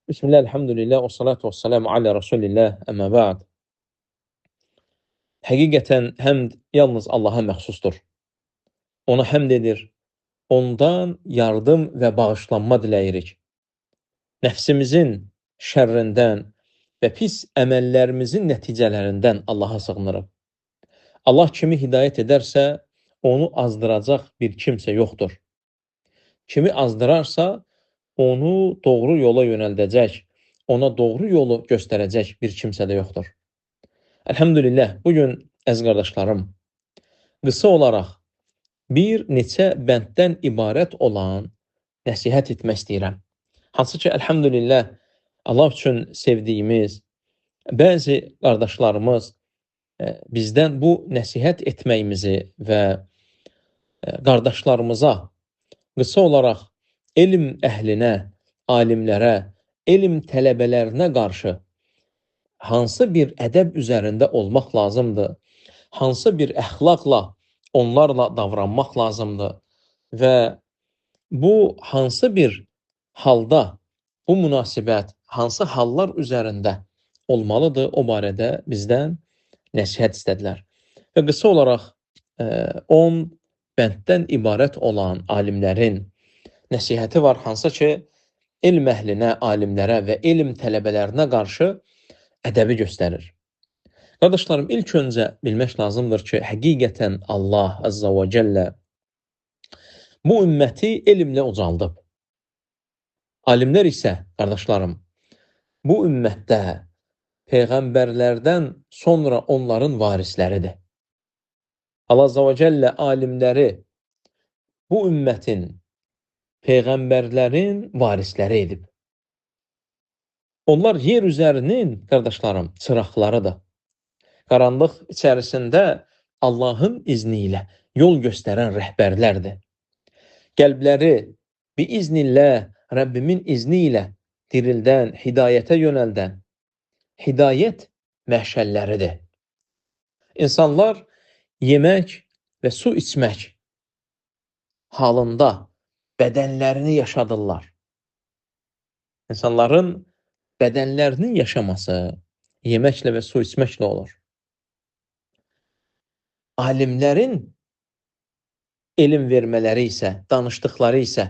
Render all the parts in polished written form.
Bismillah, elhamdülillah, və salatu və salamu alə Rasulillah, əmmə ba'd. Həqiqətən həmd yalnız Allaha məxsusdur. Ona həmd edir, ondan yardım və bağışlanma diləyirik. Nəfsimizin şərrindən və pis əməllərimizin nəticələrindən Allaha sığınırıq. Allah kimi hidayət edərsə, onu azdıracaq bir kimsə yoxdur. Kimi azdırarsa, onu doğru yola yönəldəcək, ona doğru yolu göstərəcək bir kimsə də yoxdur. Elhamdülillah, bugün əziz qardaşlarım, qısa olaraq bir neçə bənddən ibarət olan nəsihət etmək istəyirəm. Hansı ki, elhamdülillah, Allah üçün sevdiyimiz bəzi qardaşlarımız bizdən bu nəsihət etməyimizi və qardaşlarımıza qısa olaraq elm əhlinə, alimlərə, elm tələbələrinə qarşı hansı bir ədəb üzərində olmaq lazımdır, hansı bir əxlaqla onlarla davranmaq lazımdır və bu hansı bir halda, bu münasibət hansı hallar üzərində olmalıdır, o barədə bizdən nəsihət istədilər. Və qısa olaraq 10 bənddən ibarət olan alimlərin nəsihəti var, hansı ki, elm əhlinə, alimlərə və elm tələbələrinə qarşı ədəbi göstərir. Qardaşlarım, ilk öncə bilmək lazımdır ki, həqiqətən Allah Azza və Cəllə bu ümməti elmlə ucaldıb. Alimlər isə, qardaşlarım, bu ümmətdə peyğəmbərlərdən sonra onların varisləridir. Allah Azza və Cəllə alimləri bu ümmətin peyğəmbərlərin varisləri edib. Onlar yer üzərinin, qardaşlarım, çıraqlarıdır. Qaranlıq içərisində Allahın izni ilə yol göstərən rəhbərlərdir. Qəlbləri biiznillah, Rəbbimin izni ilə dirildən, hidayətə yönəldən, hidayət məhşəlləridir. İnsanlar yemək və su içmək halında bədənlərini yaşadırlar. İnsanların bədənlərinin yaşaması yeməklə və su içməklə olur. Alimlərin elm vermələri isə, danışdıqları isə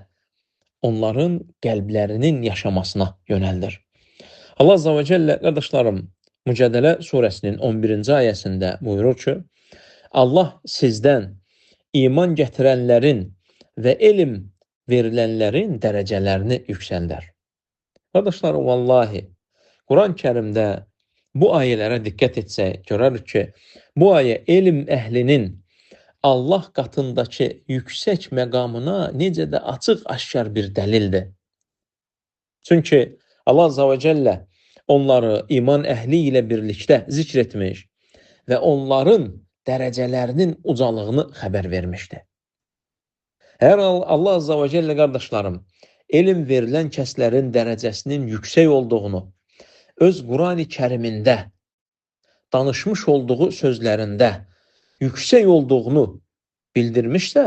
onların qəlblərinin yaşamasına yönəldir. Allah Azza və Cəllə, qardaşlarım, Mücədələ surəsinin 11-ci ayəsində buyurur ki, Allah sizdən iman gətirənlərin və elm verilənlərin dərəcələrini yüksəldər. Qardaşlarım, vallahi, Quran-Kərimdə bu ayələrə diqqət etsək, görərik ki, bu ayə elm əhlinin Allah qatındakı yüksək məqamına necə də açıq-aşkar bir dəlildir. Çünki Allah Azza və Cəllə onları iman əhli ilə birlikdə zikr etmiş və onların dərəcələrinin ucalığını xəbər vermişdir. Hər Allah Azza və Cəllə, qardaşlarım, elm verilən kəslərin dərəcəsinin yüksək olduğunu öz Qurani Kərimində danışmış olduğu sözlərində yüksək olduğunu bildirmişsə,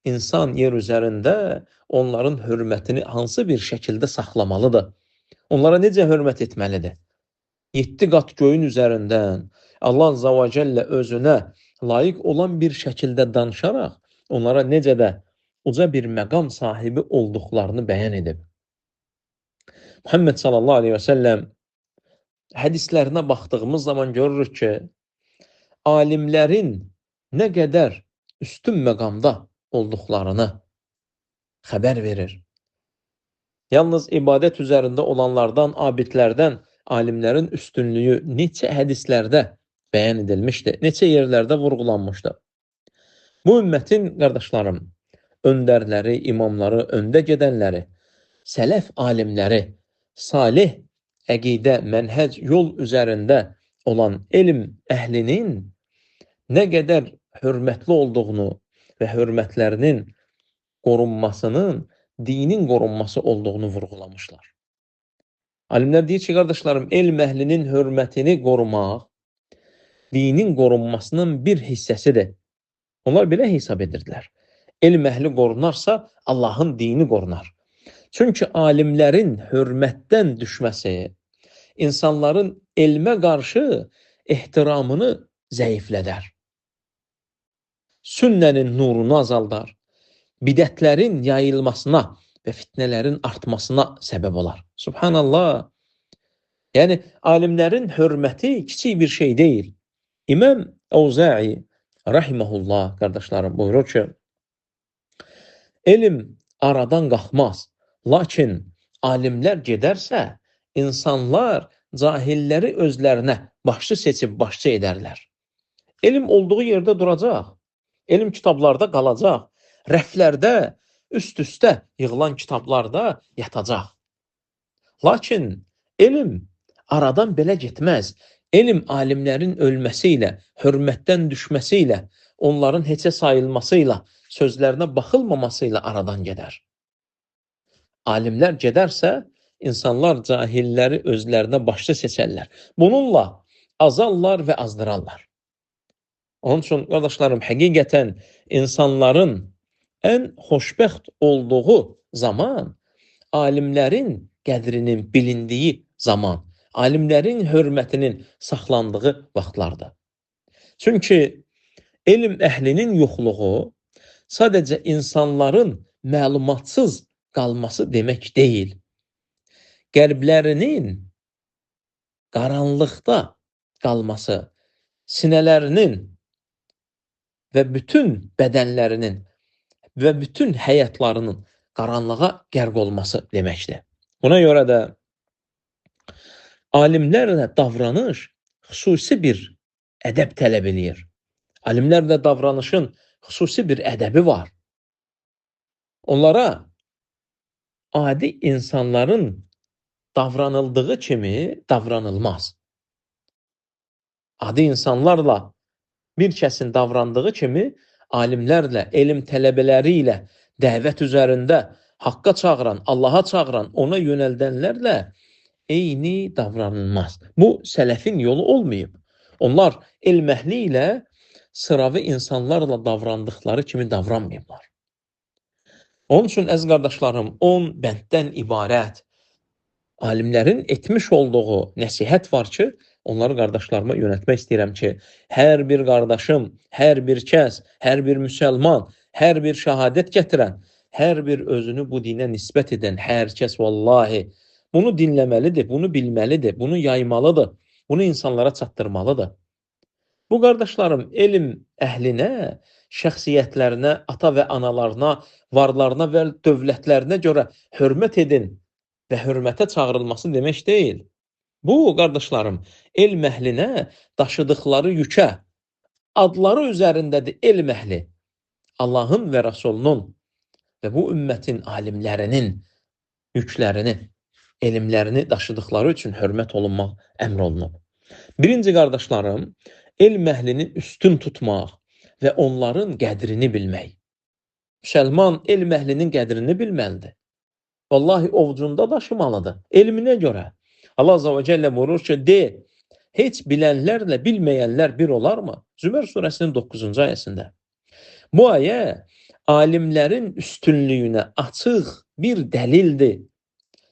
insan yer üzərində onların hörmətini hansı bir şəkildə saxlamalıdır? Onlara necə hörmət etməlidir? 7 qat göyün üzərindən Allah Azza və Cəllə özünə layiq olan bir şəkildə danışaraq onlara necə də uca bir məqam sahibi olduqlarını bəyan edib. Muhammed sallallahu aleyhi və səlləm hədislərinə baxdığımız zaman görürük ki, alimlərin nə qədər üstün məqamda olduqlarını xəbər verir. Yalnız ibadət üzərində olanlardan, abidlərdən alimlərin üstünlüyü neçə hədislərdə bəyan edilmişdir, neçə yerlərdə vurğulanmışdır. Bu ümmətin, qardaşlarım, öndərləri, imamları, öndə gedənləri, sələf alimləri, salih əqidə, mənhəc, yol üzərində olan elm əhlinin nə qədər hörmətli olduğunu və hörmətlərinin qorunmasının dinin qorunması olduğunu vurğulamışlar. Alimlər deyir ki, qardaşlarım, elm əhlinin hörmətini qorumaq dinin qorunmasının bir hissəsidir. Onlar belə hesab edirdilər. Elm əhli qorunarsa Allahın dini qorunar. Çünki alimlərin hörmətdən düşməsi insanların elmə qarşı ehtiramını zəiflədər. Sünnənin nurunu azaldar, bidətlərin yayılmasına və fitnələrin artmasına səbəb olar. Subhanallah. Yəni, alimlərin hörməti kiçik bir şey deyil. İmam Əvzai, rahiməhullah, qardaşlarım, buyurur ki, elm aradan qalxmaz, lakin alimlər gedərsə, insanlar cahilləri özlərinə başçı seçib başçı edərlər. Elm olduğu yerdə duracaq, elm kitablarda qalacaq, rəflərdə, üst-üstə yığılan kitablarda yatacaq. Lakin elm aradan belə getməz. Elm alimlərin ölməsi ilə, hörmətdən düşməsi ilə, onların heçə sayılması ilə, sözlərinə baxılmaması ilə aradan gedər. Alimlər gedərsə, insanlar cahilləri özlərinə başçı seçərlər. Bununla azarlar və azdırarlar. Onun üçün, qardaşlarım, həqiqətən insanların ən xoşbəxt olduğu zaman alimlərin qədrinin bilindiyi zaman, alimlərin hörmətinin saxlandığı vaxtlardır. Çünki elm əhlinin yoxluğu sadəcə insanların məlumatsız qalması demək deyil. Qəlblərinin qaranlıqda qalması, sinələrinin və bütün bədənlərinin və bütün həyatlarının qaranlığa qərq olması deməkdir. Buna görə də alimlərlə davranış xüsusi bir ədəb tələb edir. Alimlərlə davranışın xüsusi bir ədəbi var. Onlara adi insanların davranıldığı kimi davranılmaz. Adi insanlarla bir kəsin davrandığı kimi alimlərlə, elm tələbələri ilə dəvət üzərində haqqa çağıran, Allaha çağıran, ona yönəldənlərlə eyni davranılmaz. Bu, sələfin yolu olmayıb. Onlar elm əhli ilə sıravi insanlarla davrandıqları kimi davranmayıblar. Onun üçün, əziz qardaşlarım, 10 bənddən ibarət alimlərin etmiş olduğu nəsihət var ki, onları qardaşlarıma yönətmək istəyirəm ki, hər bir qardaşım, hər bir kəs, hər bir müsəlman, hər bir şəhadət gətirən, hər bir özünü bu dinə nisbət edən hər kəs vallahi bunu dinləməlidir, bunu bilməlidir, bunu yaymalıdır, bunu insanlara çatdırmalıdır. Bu qardaşlarım, elm əhlinə, şəxsiyyətlərinə, ata və analarına, varlarına və dövlətlərinə görə hörmət edin və hörmətə çağırılması demək deyil. Bu, qardaşlarım, elm əhlinə daşıdıqları yükə, adları üzərindədir elm əhli. Allahın və Rasulunun və bu ümmətin alimlərinin yüklərini, elmlərini daşıdıqları üçün hörmət olunmaq əmr olunub. Birinci, qardaşlarım, elm əhlini üstün tutmaq və onların qədrini bilmək. Müsəlman elm əhlinin qədrini bilməlidir. Vallahi ovcunda daşımalıdır, elminə görə. Allah Azza və Cəllə buyurur ki, de, heç bilənlərlə bilməyənlər bir olarmı? Zümər surəsinin 9-cu ayəsində. Bu ayə alimlərin üstünlüyünə açıq bir dəlildir.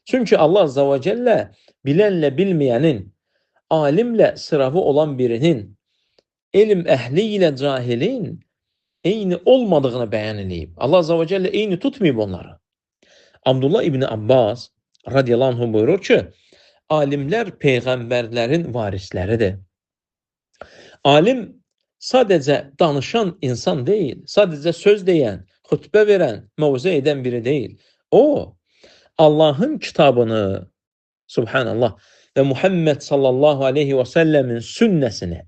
Çünki Allah Azza və Cəllə bilənlə bilməyənin, alimlə sıravı olan birinin, elm əhli ilə cahilin eyni olmadığını bəyan edib. Allah Azza və Cəllə eyni tutmayıb onları. Abdullah İbni Abbas radiyallahu anh buyurur ki, alimlər peyğəmbərlərin varisləridir. Alim sadəcə danışan insan deyil, sadəcə söz deyən, xütbə verən, məvzə edən biri deyil. O, Allahın kitabını, subhanallah, və Muhammed sallallahu aleyhi və səlləmin sünnəsini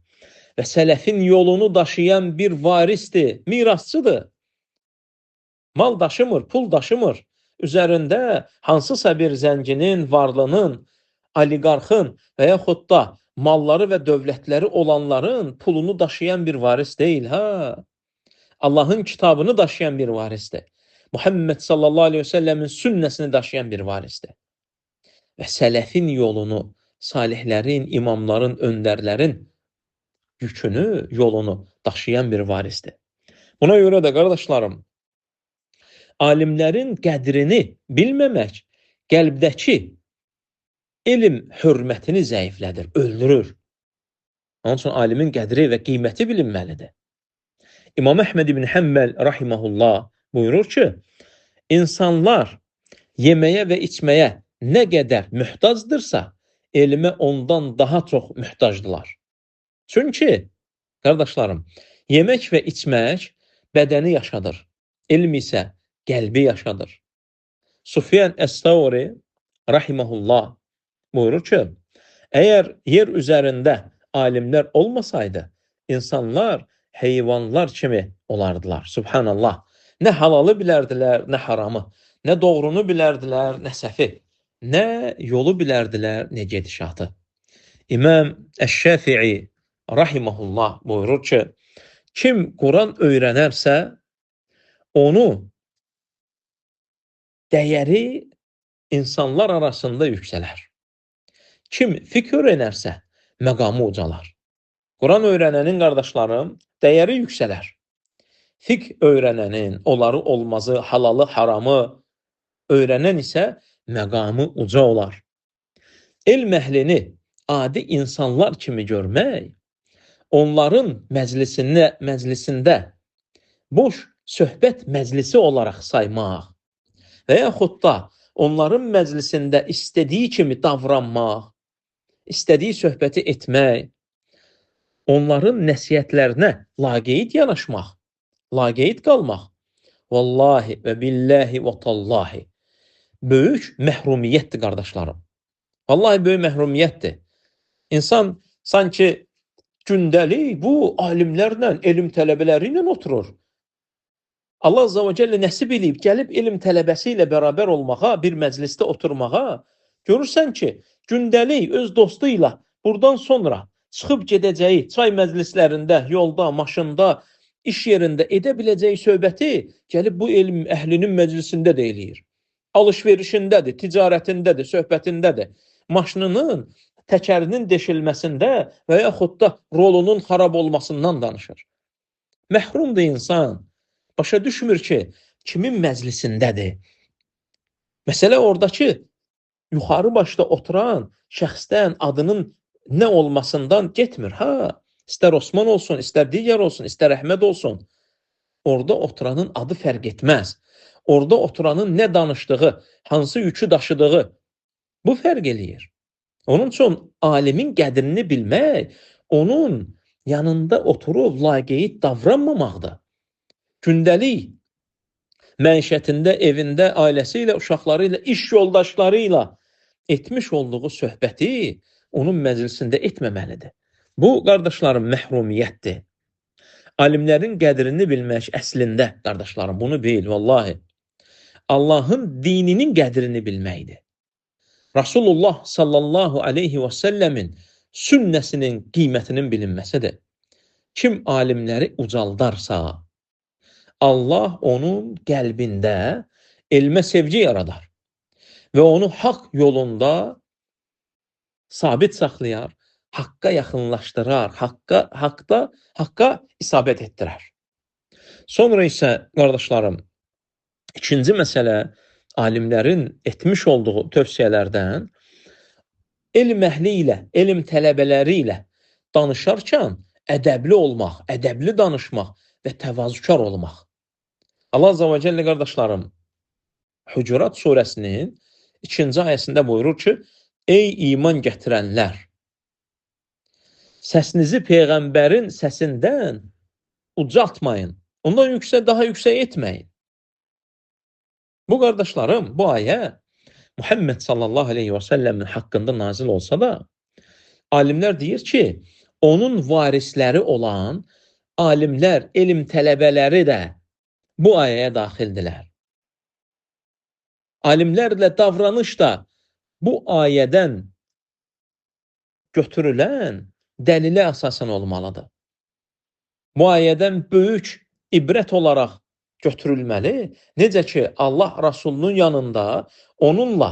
və sələfin yolunu daşıyan bir varisdir, mirasçıdır. Mal daşımır, pul daşımır. Üzərində hansısa bir zəncinin, varlının, oliqarxın və yaxud da malları və dövlətləri olanların pulunu daşıyan bir varis deyil. Allahın kitabını daşıyan bir varisdir. Muhammed sallallahu aleyhi ve sellemin sünnəsini daşıyan bir varisdir. Və sələfin yolunu, salihlərin, imamların, öndərlərin yükünü, yolunu daşıyan bir varisdir. Buna görə də qardaşlarım, alimlərin qədrini bilməmək qəlbdəki elm hörmətini zəiflədir, öldürür. Onun üçün alimin qədri və qiyməti bilinməlidir. İmam Əhməd ibn Həmməl rahimehullah buyurur ki, insanlar yeməyə və içməyə nə qədər möhtazdırsa, elmə ondan daha çox möhtacdılar. Çünki, qardaşlarım, yemək və içmək bədəni yaşadır, elm isə qəlbi yaşadır. Sufyan Əs-Savri rahimehullah buyurur ki, əgər yer üzərində alimlər olmasaydı, insanlar heyvanlar kimi olardılar. Subhanallah. Nə halalı bilərdilər, nə haramı. Nə doğrunu bilərdilər, nə səhvi. Nə yolu bilərdilər, nə gedişatı. İmam Əş-Şəfi'i rahimehullah buyurur ki, kim Quran öyrənərsə, onu dəyəri insanlar arasında yüksələr. Kim fiqh öyrənərsə, məqamı ucalar. Quran öyrənənin, qardaşlarım, dəyəri yüksələr. Fiqh öyrənənin, onları olmazı, halalı, haramı öyrənən isə məqamı uca olar. Elm əhlini adi insanlar kimi görmək, onların məclisində boş söhbət məclisi olaraq saymaq və yaxud da onların məclisində istədiyi kimi davranmaq, istədiyi söhbəti etmək, onların nəsihətlərinə laqeyd yanaşmaq, laqeyd qalmaq, vallahi və billahi və tallahi, böyük məhrumiyyətdir, qardaşlarım. Vallahi böyük məhrumiyyətdir. İnsan sanki gündəlik bu alimlərlə, elm tələbələri ilə oturur. Allah Azza və Cəllə nəsib edib, gəlib elm tələbəsi ilə bərabər olmağa, bir məclisdə oturmağa, görürsən ki, gündəlik öz dostu ilə buradan sonra çıxıb gedəcəyi çay məclislərində, yolda, maşında, iş yerində edə biləcəyi söhbəti gəlib bu elm əhlinin məclisində də eləyir. Alış-verişindədir, ticarətindədir, söhbətindədir. Maşınının təkərinin deşilməsində və yaxud da rolunun xarab olmasından danışır. Məhrumdur insan. Başa düşmür ki, kimin məclisindədir. Məsələ oradakı yuxarı başda oturan şəxsdən adının nə olmasından getmir. İstər Osman olsun, istər digər olsun, istər Əhməd olsun. Orada oturanın adı fərq etməz. Orada oturanın nə danışdığı, hansı yükü daşıdığı bu fərq eləyir. Onun üçün alimin qədrini bilmək, onun yanında oturub laqeyd davranmamaqdır. Gündəlik məişətində, evində, ailəsi ilə, uşaqları ilə, iş yoldaşları ilə etmiş olduğu söhbəti onun məclisində etməməlidir. Bu, qardaşlarım, məhrumiyyətdir. Alimlərin qədrini bilmək əslində, qardaşlarım, bunu bil, vallahi, Allahın dininin qədrini bilməkdir. Rasulullah sallallahu aleyhi və səlləmin sünnəsinin qiymətinin bilinməsidir. Kim alimləri ucaldarsa, Allah onun qəlbində elmə sevgi yaradar və onu haqq yolunda sabit saxlayar, haqqa yaxınlaşdırar, haqqa isabət etdirər. Sonra isə, qardaşlarım, ikinci məsələ, alimlərin etmiş olduğu tövsiyələrdən elm əhli ilə, elm tələbələri ilə danışarkən ədəbli olmaq, ədəbli danışmaq və təvazükar olmaq. Allah Azza və Cəllə, qardaşlarım, Hucurat surəsinin 2-ci ayəsində buyurur ki, ey iman gətirənlər, səsinizi Peyğəmbərin səsindən ucaltmayın, ondan daha yüksək etməyin. Bu, qardaşlarım, bu ayə Muhammed sallallahu aleyhi və səlləmin haqqında nazil olsa da, alimlər deyir ki, onun varisləri olan alimlər, elm tələbələri də bu ayəyə daxildilər. Alimlərlə davranış da bu ayədən götürülən dəlilə əsasən olmalıdır. Bu ayədən böyük ibrət olaraq götürülməli. Necə ki, Allah Rasulunun yanında onunla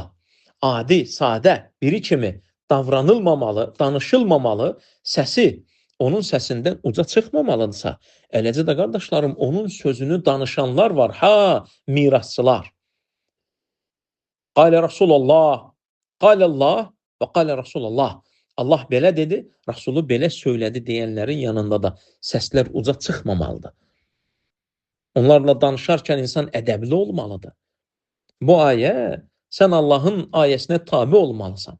adi, sadə biri kimi davranılmamalı, danışılmamalı, səsi onun səsindən uca çıxmamalıdırsa, eləcə də qardaşlarım, onun sözünü danışanlar var. Ha, mirasçılar. Qalə Rasulullah, qalə Allah və qalə Rasulullah. Allah belə dedi, Rasulü belə söylədi deyənlərin yanında da səslər uca çıxmamalıdır. Onlarla danışarkən insan ədəbli olmalıdır. Bu ayə, sən Allahın ayəsinə tabi olmalısan.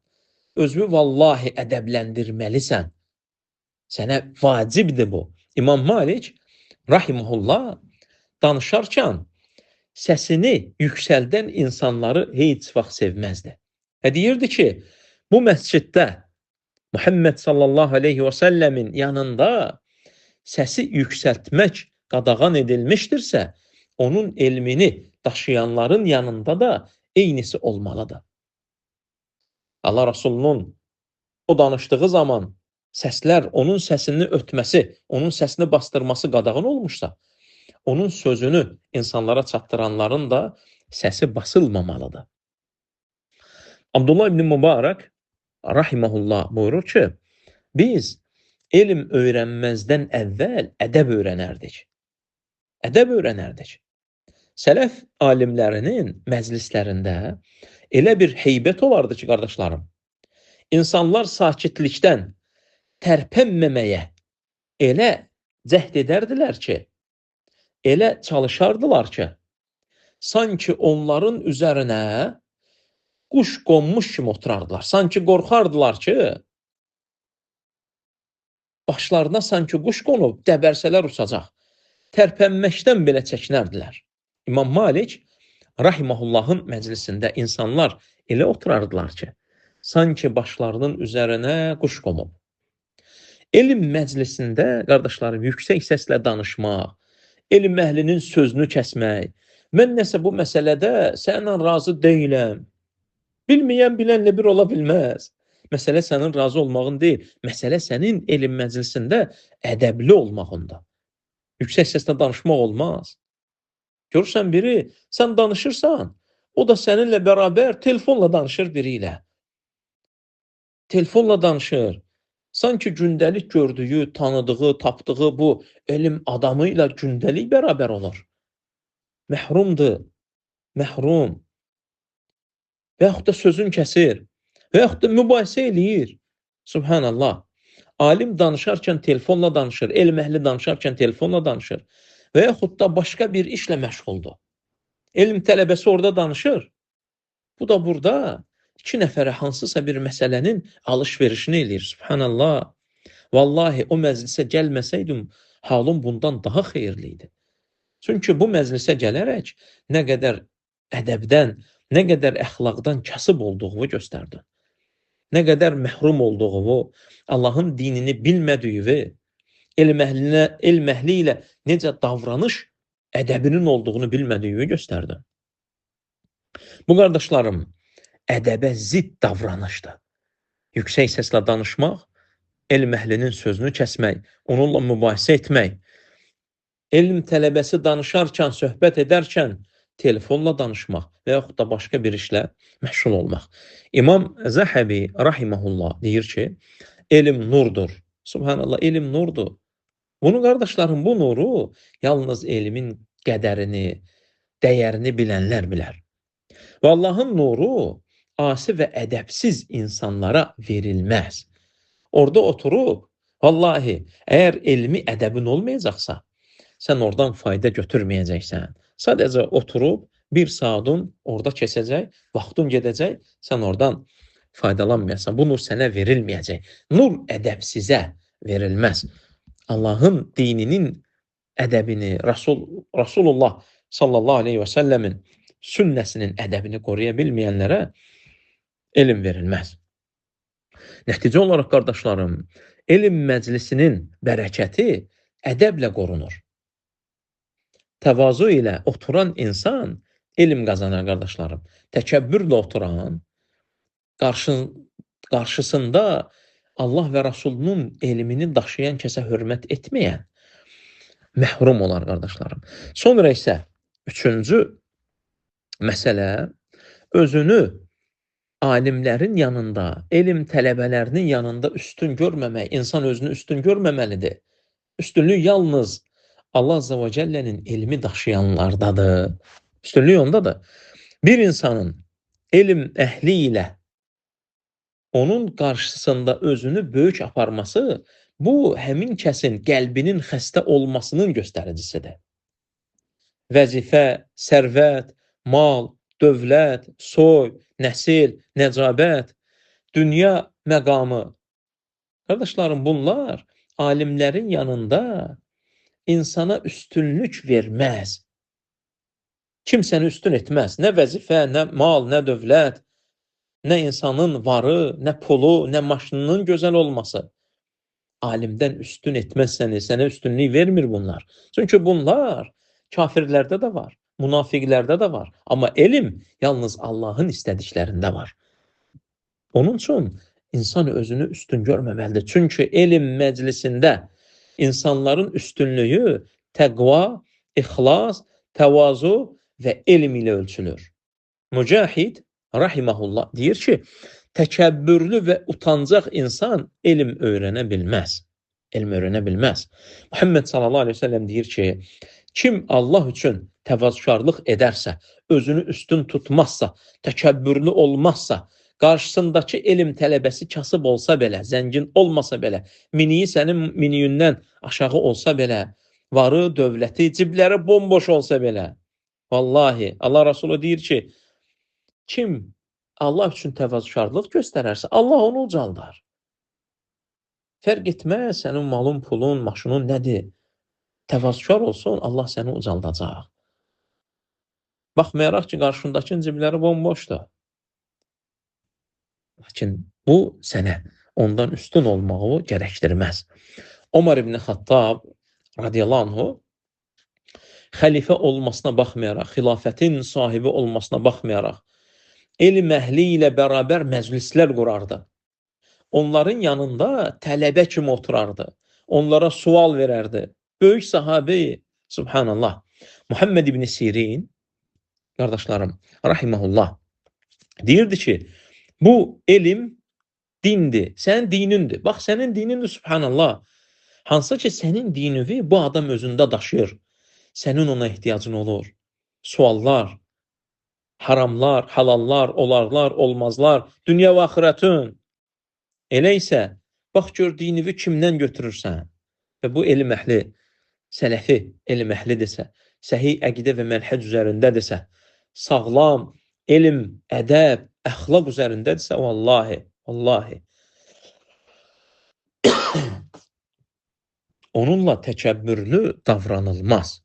Özünü vallahi ədəbləndirməlisən. Sənə vacibdir bu. İmam Malik, rahiməhullah, danışarkən səsini yüksəldən insanları heç vaxt sevməzdi. Deyirdi ki, bu məsciddə Muhammed sallallahu aleyhi və səlləmin yanında səsi yüksəltmək qadağan edilmişdirsə, onun elmini daşıyanların yanında da eynisi olmalıdır. Allah Rasulunun o danışdığı zaman səslər, onun səsini ötməsi, onun səsini bastırması qadağan olmuşsa, onun sözünü insanlara çatdıranların da səsi basılmamalıdır. Abdullah ibn Mübarək rahiməhullah buyurur ki, biz elm öyrənməzdən əvvəl ədəb öyrənərdik. Ədəb öyrənərdik. Sələf alimlərinin məclislərində elə bir heybət olardı ki, qardaşlarım, insanlar sakitlikdən tərpənməməyə elə cəhd edərdilər ki, elə çalışardılar ki, sanki onların üzərinə quş qonmuş kimi oturardılar. Sanki qorxardılar ki, başlarına sanki quş qonub dəbərsələr uçacaq. Tərpənməkdən belə çəkinərdilər. İmam Malik rahiməhullahın məclisində insanlar elə oturardılar ki, sanki başlarının üzərinə quş qonub. Elm məclisində, qardaşlarım, yüksək səslə danışmaq, elm əhlinin sözünü kəsmək, mən nəsə bu məsələdə sənlə razı deyiləm, bilməyən bilənlə bir ola bilməz. Məsələ sənin razı olmağın deyil, məsələ sənin elm məclisində ədəbli olmağında. Yüksək səslə danışmaq olmaz. Görürsən biri, sən danışırsan, o da səninlə bərabər telefonla danışır biri ilə. Telefonla danışır. Sanki gündəlik gördüyü, tanıdığı, tapdığı bu elm adamı ilə gündəlik bərabər olur. Məhrumdur, məhrum. Və yaxud da sözün kəsir. Və yaxud da mübahisə eləyir. Subhanallah. Alim danışarkən telefonla danışır, elm əhli danışarkən telefonla danışır. Və yaxud da başqa bir işlə məşğuldur. Elm tələbəsi orada danışır. Bu da burada iki nəfərə hansısa bir məsələnin alış-verişini eləyir. Subhanallah. Vallahi o məclisə gəlməsəydim, halım bundan daha xeyirli idi. Çünki bu məclisə gələrək nə qədər ədəbdən, nə qədər əxlaqdan kasıb olduğumu göstərdi. Nə qədər məhrum olduğumu, Allahın dinini bilmədiyi, elm əhli ilə necə davranış ədəbinin olduğunu bilmədiyini göstərdi. Bu qardaşlarım, ədəbə zidd davranışdır. Yüksək səslə danışmaq, elm əhlinin sözünü kəsmək, onunla mübahisə etmək, elm tələbəsi danışarkən, söhbət edərkən telefonla danışmaq və yaxud da başqa bir işlə məşğul olmaq. İmam Zəhəbi rahiməhullah deyir ki, elm nurdur. Subhanallah, elm nurdur. Bunu qardaşlarım, bu nuru yalnız elmin qədərini, dəyərini bilənlər bilər. Və Allahın nuru asi və ədəbsiz insanlara verilməz. Orada oturub, vallahi, əgər elmi ədəbin olmayacaqsa, sən oradan fayda götürməyəcəksən. Sadəcə oturub, bir saatın orada keçəcək, vaxtın gedəcək, sən oradan faydalanmayasan. Bu nur sənə verilməyəcək. Nur ədəbsizə verilməz. Allahın dininin ədəbini, Rasulullah sallallahu aleyhi və səlləmin sünnəsinin ədəbini qoruya bilməyənlərə elm verilməz. Nəticə olaraq, qardaşlarım, elm məclisinin bərəkəti ədəblə qorunur. Təvazu ilə oturan insan elm qazanar, qardaşlarım. Təkəbbürlə oturan, qarşısında Allah və Rasulunun elmini daşıyan kəsə hörmət etməyən məhrum olar, qardaşlarım. Sonra isə üçüncü məsələ, özünü alimlərin yanında, elm tələbələrinin yanında üstün görməmək, insan özünü üstün görməməlidir. Üstünlük yalnız Allah Azza və Cəllənin elmi daşıyanlardadır. Üstünlük ondadır. Bir insanın elm əhli ilə onun qarşısında özünü böyük aparması, bu, həmin kəsin qəlbinin xəstə olmasının göstəricisidir. Vəzifə, sərvət, mal, dövlət, soy, nəsil, nəcabət, dünya məqamı. Qardaşlarım, bunlar alimlərin yanında insana üstünlük verməz. Kimsəni üstün etməz. Nə vəzifə, nə mal, nə dövlət, nə insanın varı, nə pulu, nə maşınının gözəl olması. Alimdən üstün etməz səni, sənə üstünlük vermir bunlar. Çünki bunlar kafirlərdə də var, münafiqlərdə də var. Amma elm yalnız Allahın istədiklərində var. Onun üçün insan özünü üstün görməməlidir. Çünki elm məclisində insanların üstünlüyü təqva, ixlas, təvazu və elm ilə ölçülür. Mücahid rahimehullah deyir ki, təkəbbürlü və utancaq insan elm öyrənə bilməz. Elm öyrənə bilməz. Muhammed sallallahu aleyhi ve sellem deyir ki, kim Allah üçün təvazökarlıq edərsə, özünü üstün tutmazsa, təkəbbürlü olmazsa, qarşısındakı elm tələbəsi kasıb olsa belə, zəngin olmasa belə, miniyi sənin miniyindən aşağı olsa belə, varı, dövləti, cibləri bomboş olsa belə, vallahi Allah Resulü deyir ki, kim Allah üçün təvazökarlıq göstərərsə, Allah onu ucaldar. Fərq etməz sənin malın, pulun, maşının nədir? Təvazökar olsun, Allah səni ucaldacaq. Baxmayaraq ki, qarşındakı cibləri bomboşdur. Lakin bu sənə ondan üstün olmağı gərəkdirməz. Ömər ibn Xattab radiyallahu anhu xəlifə olmasına baxmayaraq, xilafətin sahibi olmasına baxmayaraq, elm əhli ilə bərabər məclislər qurardı. Onların yanında tələbə kimi oturardı. Onlara sual verərdi. Böyük sahabi, subhanallah, Muhammed ibn Sirin, qardaşlarım, rahiməhullah, deyirdi ki, bu elm dindir, sənin dinindir. Bax, sənin dinindir, subhanallah. Hansı ki, sənin dinini bu adam özündə daşıyır. Sənin ona ehtiyacın olur. Suallar, haramlar, halallar, olarlar, olmazlar, dünya və axirətin. Elə isə, bax gör dinini kimdən götürürsən və bu elm əhli, sələfi elm əhlidirsə, səhih əqidə və mənhəc üzərindədirsə, sağlam, elm, ədəb, əxlaq üzərindədirsə, vallahi, vallahi, onunla təkəbbürlü davranılmaz.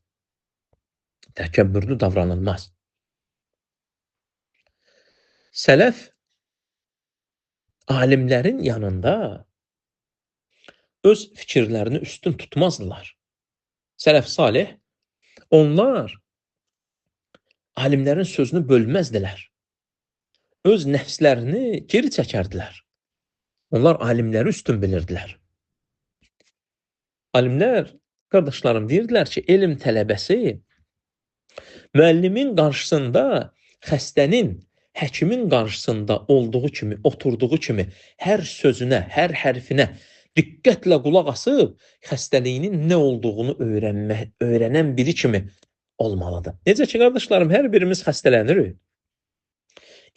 Təkəbbürlü davranılmaz. Sələf alimlərin yanında öz fikirlərini üstün tutmazdılar. Sələf salih, onlar alimlərin sözünü bölməzdilər. Öz nəfslərini geri çəkərdilər. Onlar alimləri üstün bilirdilər. Alimlər, qardaşlarım, deyirdilər ki, elm tələbəsi müəllimin qarşısında xəstənin həkimin qarşısında olduğu kimi, oturduğu kimi hər sözünə, hər hərfinə diqqətlə qulaq asıb xəstəliyinin nə olduğunu öyrənən biri kimi olmalıdır. Necə ki, qardaşlarım, hər birimiz xəstələnirik.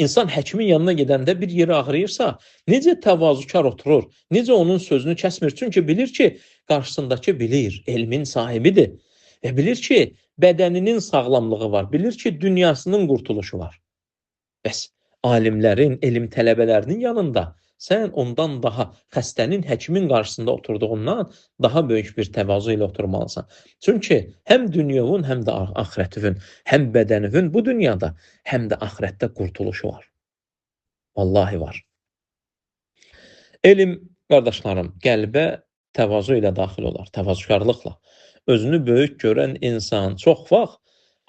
İnsan həkimin yanına gedəndə bir yeri ağrıyırsa, necə təvazökar oturur, necə onun sözünü kəsmir. Çünki bilir ki, qarşısındakı bilir, elmin sahibidir. Və bilir ki, bədəninin sağlamlığı var, bilir ki, dünyasının qurtuluşu var. Bəs alimlərin, elm tələbələrinin yanında sən ondan daha xəstənin həkimin qarşısında oturduğundan daha böyük bir təvazu ilə oturmalısan. Çünki həm dünyavın, həm də axirətivin, həm bədənivin bu dünyada, həm də axirətdə qurtuluşu var. Vallahi var. Elm, qardaşlarım, qəlbə təvazu ilə daxil olar, təvazükarlıqla. Özünü böyük görən insan çox vaxt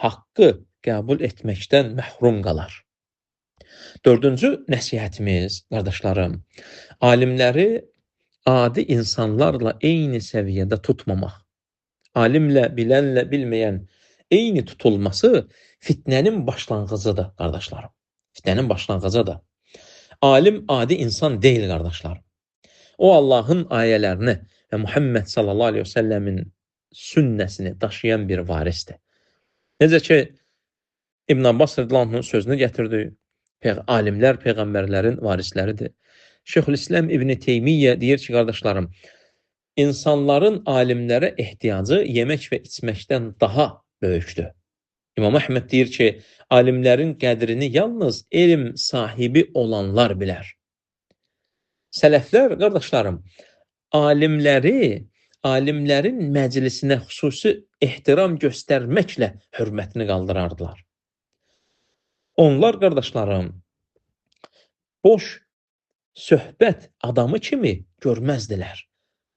haqqı qəbul etməkdən məhrum qalar. Dördüncü nəsihətimiz, qardaşlarım, alimləri adi insanlarla eyni səviyyədə tutmamaq. Alimlə, bilənlə, bilməyən eyni tutulması fitnənin başlanğıcıdır, qardaşlarım. Fitnənin başlanğıcıdır. Alim adi insan deyil, qardaşlarım. O Allahın ayələrini və Muhammed sallallahu aleyhi və səlləmin sünnəsini daşıyan bir varisdir. Necə ki, İbn Abbas radiyallahu anh'ın sözünü gətirdi. Alimlər peyğəmbərlərin varisləridir. Şeyxülislam İbn Teymiyyə deyir ki, qardaşlarım, insanların alimlərə ehtiyacı yemək və içməkdən daha böyükdür. İmam Əhməd deyir ki, alimlərin qədrini yalnız elm sahibi olanlar bilər. Sələflər, qardaşlarım, alimlərin məclisinə xüsusi ehtiram göstərməklə hörmətini qaldırardılar. Onlar, qardaşlarım, boş söhbət adamı kimi görməzdilər.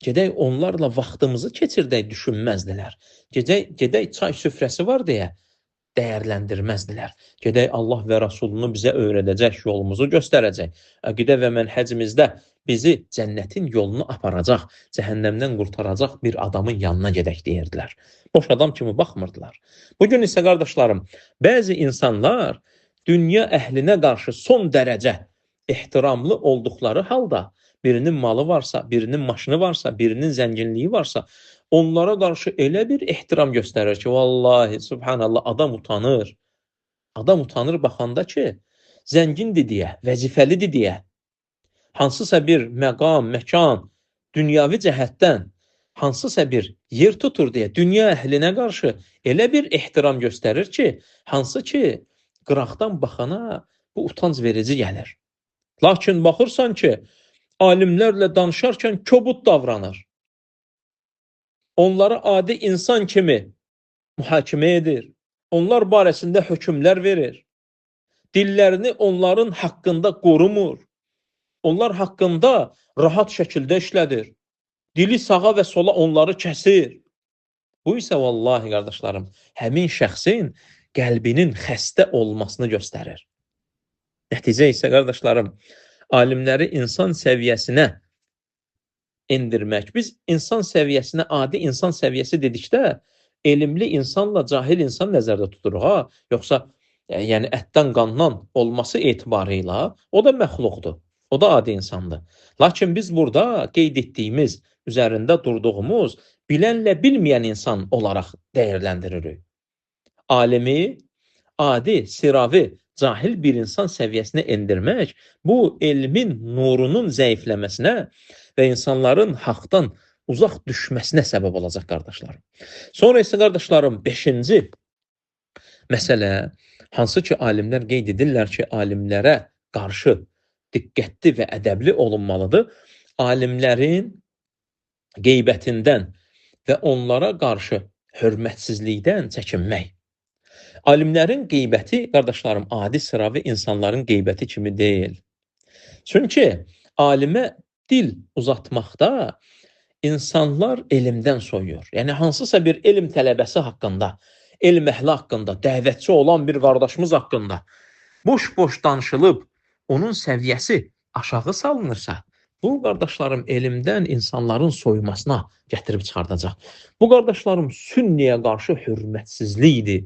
Gedək onlarla vaxtımızı keçirdək düşünməzdilər. Gedək çay süfrəsi var deyə dəyərləndirməzdilər. Gedək Allah və Rasulunu bizə öyrədəcək, yolumuzu göstərəcək. Əqidə və mənhəcimizdə bizi cənnətin yolunu aparacaq, cəhənnəmdən qurtaracaq bir adamın yanına gedək deyirdilər. Boş adam kimi baxmırdılar. Bugün isə, qardaşlarım, bəzi insanlar dünya əhlinə qarşı son dərəcə ehtiramlı olduqları halda, birinin malı varsa, birinin maşını varsa, birinin zənginliyi varsa, onlara qarşı elə bir ehtiram göstərir ki, vallahi, subhanallah, adam utanır. Adam utanır baxanda ki, zəngindir deyə, vəzifəlidir deyə, hansısa bir məqam, məkan, dünyavi cəhətdən hansısa bir yer tutur deyə, dünya əhlinə qarşı elə bir ehtiram göstərir ki, hansı ki, qıraqdan baxana bu utanc verici gəlir. Lakin baxırsan ki, alimlərlə danışarkən kobud davranır. Onları adi insan kimi mühakimə edir. Onlar barəsində hökmlər verir. Dillərini onların haqqında qorumur. Onlar haqqında rahat şəkildə işlədir. Dili sağa və sola onları kəsir. Bu isə vallahi, qardaşlarım, həmin şəxsin qəlbinin xəstə olmasını göstərir. Nəticə isə, qardaşlarım, alimləri insan səviyyəsinə endirmək. Biz insan səviyyəsinə, adi insan səviyyəsi dedikdə, elmli insanla cahil insan nəzərdə tuturuq, ha? Yoxsa yəni ətdən qandan olması etibarıyla o da məxluqdur, o da adi insandır. Lakin biz burada qeyd etdiyimiz, üzərində durduğumuz, bilənlə bilməyən insan olaraq dəyərləndiririk. Alimi, adi, siravi, cahil bir insan səviyyəsinə endirmək, bu elmin nurunun zəifləməsinə və insanların haqdan uzaq düşməsinə səbəb olacaq, qardaşlarım. Sonra isə, qardaşlarım, 5-ci məsələ, hansı ki, alimlər qeyd edirlər ki, alimlərə qarşı diqqətli və ədəbli olunmalıdır. Alimlərin qeybətindən və onlara qarşı hörmətsizlikdən çəkinmək. Alimlərin qeybəti, qardaşlarım, adi sıravi insanların qeybəti kimi deyil. Çünki alimə dil uzatmaqda insanlar elmdən soyuyor. Yəni, hansısa bir elm tələbəsi haqqında, elm əhli haqqında, dəvətçi olan bir qardaşımız haqqında boş-boş danışılıb, onun səviyyəsi aşağı salınırsa, bu, qardaşlarım, elmdən insanların soyumasına gətirib çıxardacaq. Bu, qardaşlarım, sünniyə qarşı hörmətsizlikdir.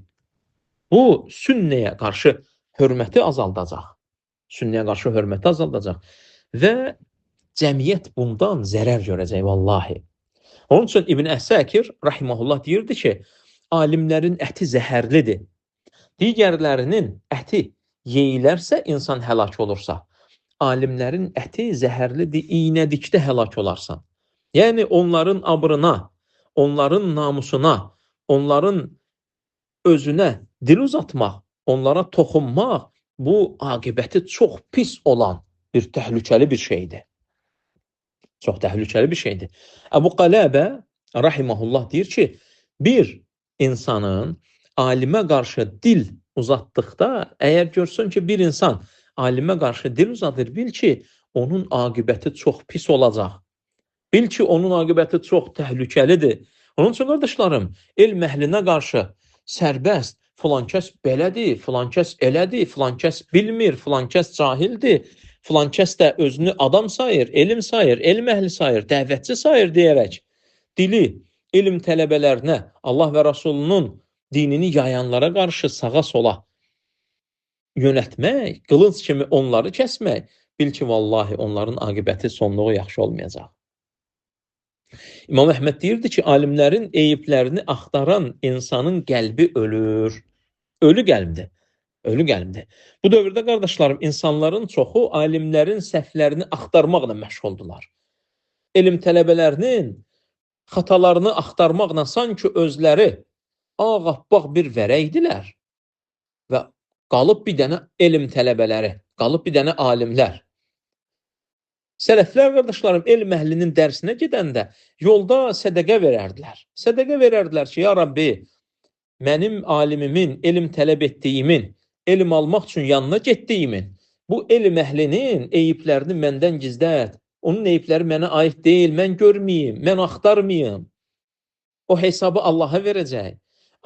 Bu, sünniyə qarşı hörməti azaldacaq. Sünniyə qarşı hörməti azaldacaq. Və cəmiyyət bundan zərər görəcək, vallahi. Onun üçün İbn Əsəkir, rahiməhullah, deyirdi ki, alimlərin əti zəhərlidir. Digərlərinin əti yeyilərsə, insan həlak olursa, alimlərin əti zəhərlidir, iynədikdə həlak olarsan. Yəni, onların abrına, onların namusuna, onların özünə dil uzatmaq, onlara toxunmaq, bu aqibəti çox pis olan bir təhlükəli bir şeydir. Çox təhlükəli bir şeydir. Əbu Qələbə, rahiməhullah, deyir ki, bir insanın alimə qarşı dil uzatdıqda, əgər görsün ki, bir insan alimə qarşı dil uzadır, bil ki, onun aqibəti çox pis olacaq. Bil ki, onun aqibəti çox təhlükəlidir. Onun üçün, qardaşlarım, elm əhlinə qarşı sərbəst, filan kəs belədir, filan kəs elədir, filan kəs bilmir, filan kəs cahildir, filan kəs də özünü adam sayır, elm sayır, elm əhli sayır, dəvətçi sayır deyərək, dili elm tələbələrinə, Allah və Rasulunun dinini yayanlara qarşı sağa sola yönətmək, qılınc kimi onları kəsmək, bil ki, vallahi onların aqibəti, sonluğu yaxşı olmayacaq. İmam Əhməd deyirdi ki, alimlərin eyiblərini axtaran insanın qəlbi ölür. Ölü qəlbdir. Ölü qəlbdir. Bu dövrdə qardaşlarım, insanların çoxu alimlərin səhvlərini axtarmaqla məşğuldular. Elm tələbələrinin xatalarını axtarmaqla sanki özləri ağappaq bir vərəqdilər və qalıb bir dənə elm tələbələri, qalıb bir dənə alimlər. Sələflər qardaşlarım, elm əhlinin dərsinə gedəndə yolda sədəqə verərdilər. Sədəqə verərdilər ki, ya Rabbi, mənim alimimin, elm tələb etdiyimin, elm almaq üçün yanına getdiyimin, bu elm əhlinin eyiblərini məndən gizlət. Onun eyibləri mənə aid deyil, mən görməyim, mən axtarmayım. O hesabı Allaha verəcək.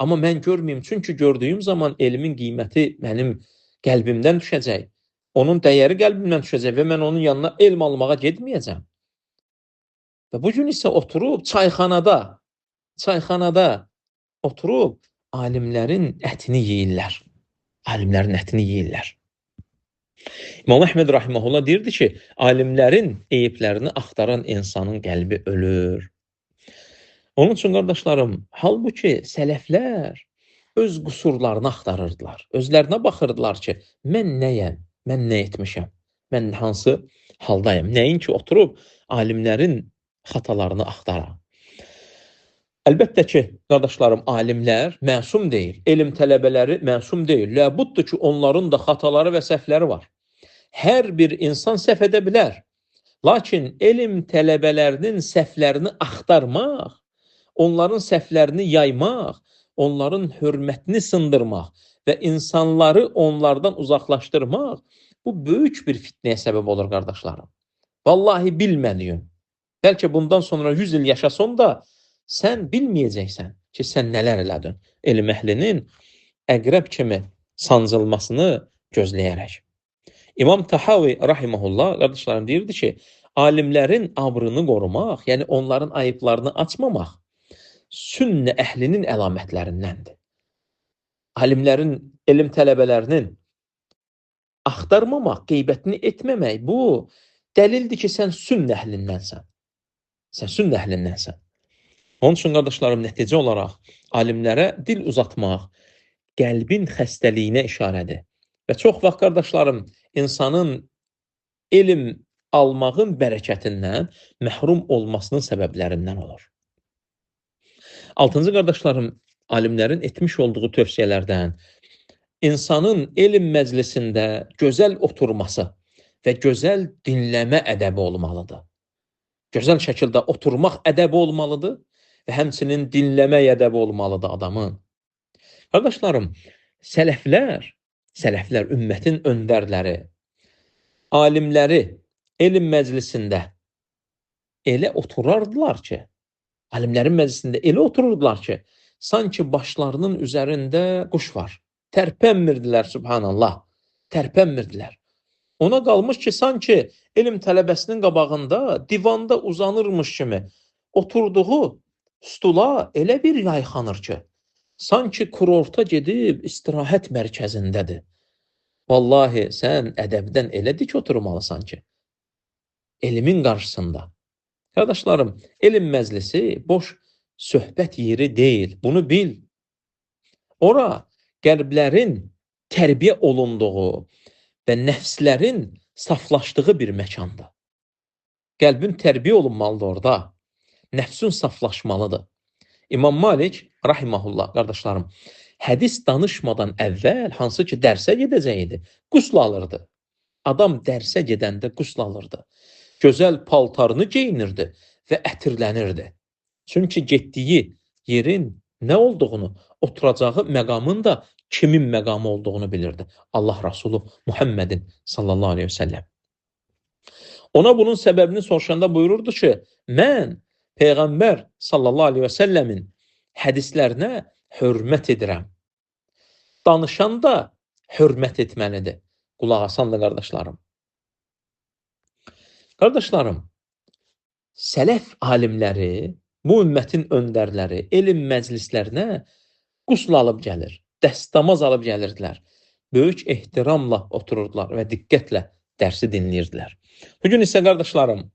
Amma mən görməyim, çünki gördüyüm zaman elmin qiyməti mənim qəlbimdən düşəcək. Onun dəyəri qəlbimdən düşəcək və mən onun yanına elm almağa getməyəcəm. Və bugün isə oturub çayxanada oturub alimlərin ətini yeyirlər. Alimlərin ətini yeyirlər. İmam Əhməd rahimehullah deyirdi ki, alimlərin eyiblərini axtaran insanın qəlbi ölür. Onun üçün qardaşlarım, halbuki sələflər öz qüsurlarını axtarırdılar. Özlərinə baxırdılar ki, mən nəyəm? Mən nə etmişəm? Mən hansı haldayım? Nəyin ki, oturub alimlərin xatalarını axtaram. Əlbəttə ki, qardaşlarım, alimlər məsum deyil. Elm tələbələri məsum deyil. Ləbuddur ki, onların da xataları və səhvləri var. Hər bir insan səhv edə bilər. Lakin elm tələbələrinin səhvlərini axtarmaq, onların səhvlərini yaymaq, onların hörmətini sındırmaq və insanları onlardan uzaqlaşdırmaq, bu böyük bir fitnəyə səbəb olur, qardaşlarım. Vallahi bilmədiyim. Bəlkə bundan sonra 100 il yaşasan da, sən bilməyəcəksən ki, sən nələr elədin. Elm əhlinin əqrəb kimi sancılmasını gözləyərək. İmam Tahavi rahimehullah, qardaşlarım, deyirdi ki, alimlərin abrını qorumaq, yəni onların ayıblarını açmamaq, sünnə əhlinin əlamətlərindəndir. Alimlərin, elm tələbələrinin axtarmamaq, qeybətini etməmək, bu dəlildir ki, sən sünnə əhlindənsən. Sən sünnə əhlindənsən. Onun üçün, qardaşlarım, nəticə olaraq alimlərə dil uzatmaq qəlbin xəstəliyinə işarədir. Və çox vaxt, qardaşlarım, insanın elm almağın bərəkətindən məhrum olmasının səbəblərindən olur. 6-cı, qardaşlarım, alimlərin etmiş olduğu tövsiyələrdən insanın elm məclisində gözəl oturması və gözəl dinləmə ədəbi olmalıdır. Gözəl şəkildə oturmaq ədəbi olmalıdır və həmçinin dinləmək ədəbi olmalıdır adamın. Qardaşlarım, sələflər, ümmətin öndərləri, alimləri elm məclisində elə oturardılar ki, alimlərin məclisində elə otururdular ki, sanki başlarının üzərində quş var. Tərpənmirdilər, subhanallah, tərpənmirdilər. Ona qalmış ki, sanki elm tələbəsinin qabağında, divanda uzanırmış kimi oturduğu stula elə bir yayxanır ki, sanki kurorta gedib istirahət mərkəzindədir. Vallahi, sən ədəbdən elə dik oturmalısan ki, elmin qarşısında. Qardaşlarım, elm məclisi boş söhbət yeri deyil, bunu bil. Ora qəlblərin tərbiyə olunduğu və nəfslərin saflaşdığı bir məkandır. Qəlbin tərbiyə olunmalıdır orada. Nəfsün saflaşmalıdır. İmam Malik, rahimehullah, qardaşlarım, hədis danışmadan əvvəl, hansı ki dərsə gedəcəkdi, qusl alırdı. Adam dərsə gedəndə qusl alırdı. Gözəl paltarını geyinirdi və ətirlənirdi. Çünki getdiyi yerin nə olduğunu, oturacağı məqamın da kimin məqamı olduğunu bilirdi. Allah Rasulü Muhammedin sallallahu aleyhi ve sellem. Ona bunun səbəbini soruşanda buyururdu ki, mən Peyğəmbər sallallahu aleyhi ve sellemin hədislərinə hörmət edirəm. Danışan da hörmət etməlidir. Qulaq asan da qardaşlarım. Qardaşlarım, sələf alimləri, bu ümmətin öndərləri elm məclislərinə qusl alıb gəlir, dəstəmaz alıb gəlirdilər. Böyük ehtiramla otururdular və diqqətlə dərsi dinləyirdilər. Bugün isə qardaşlarım,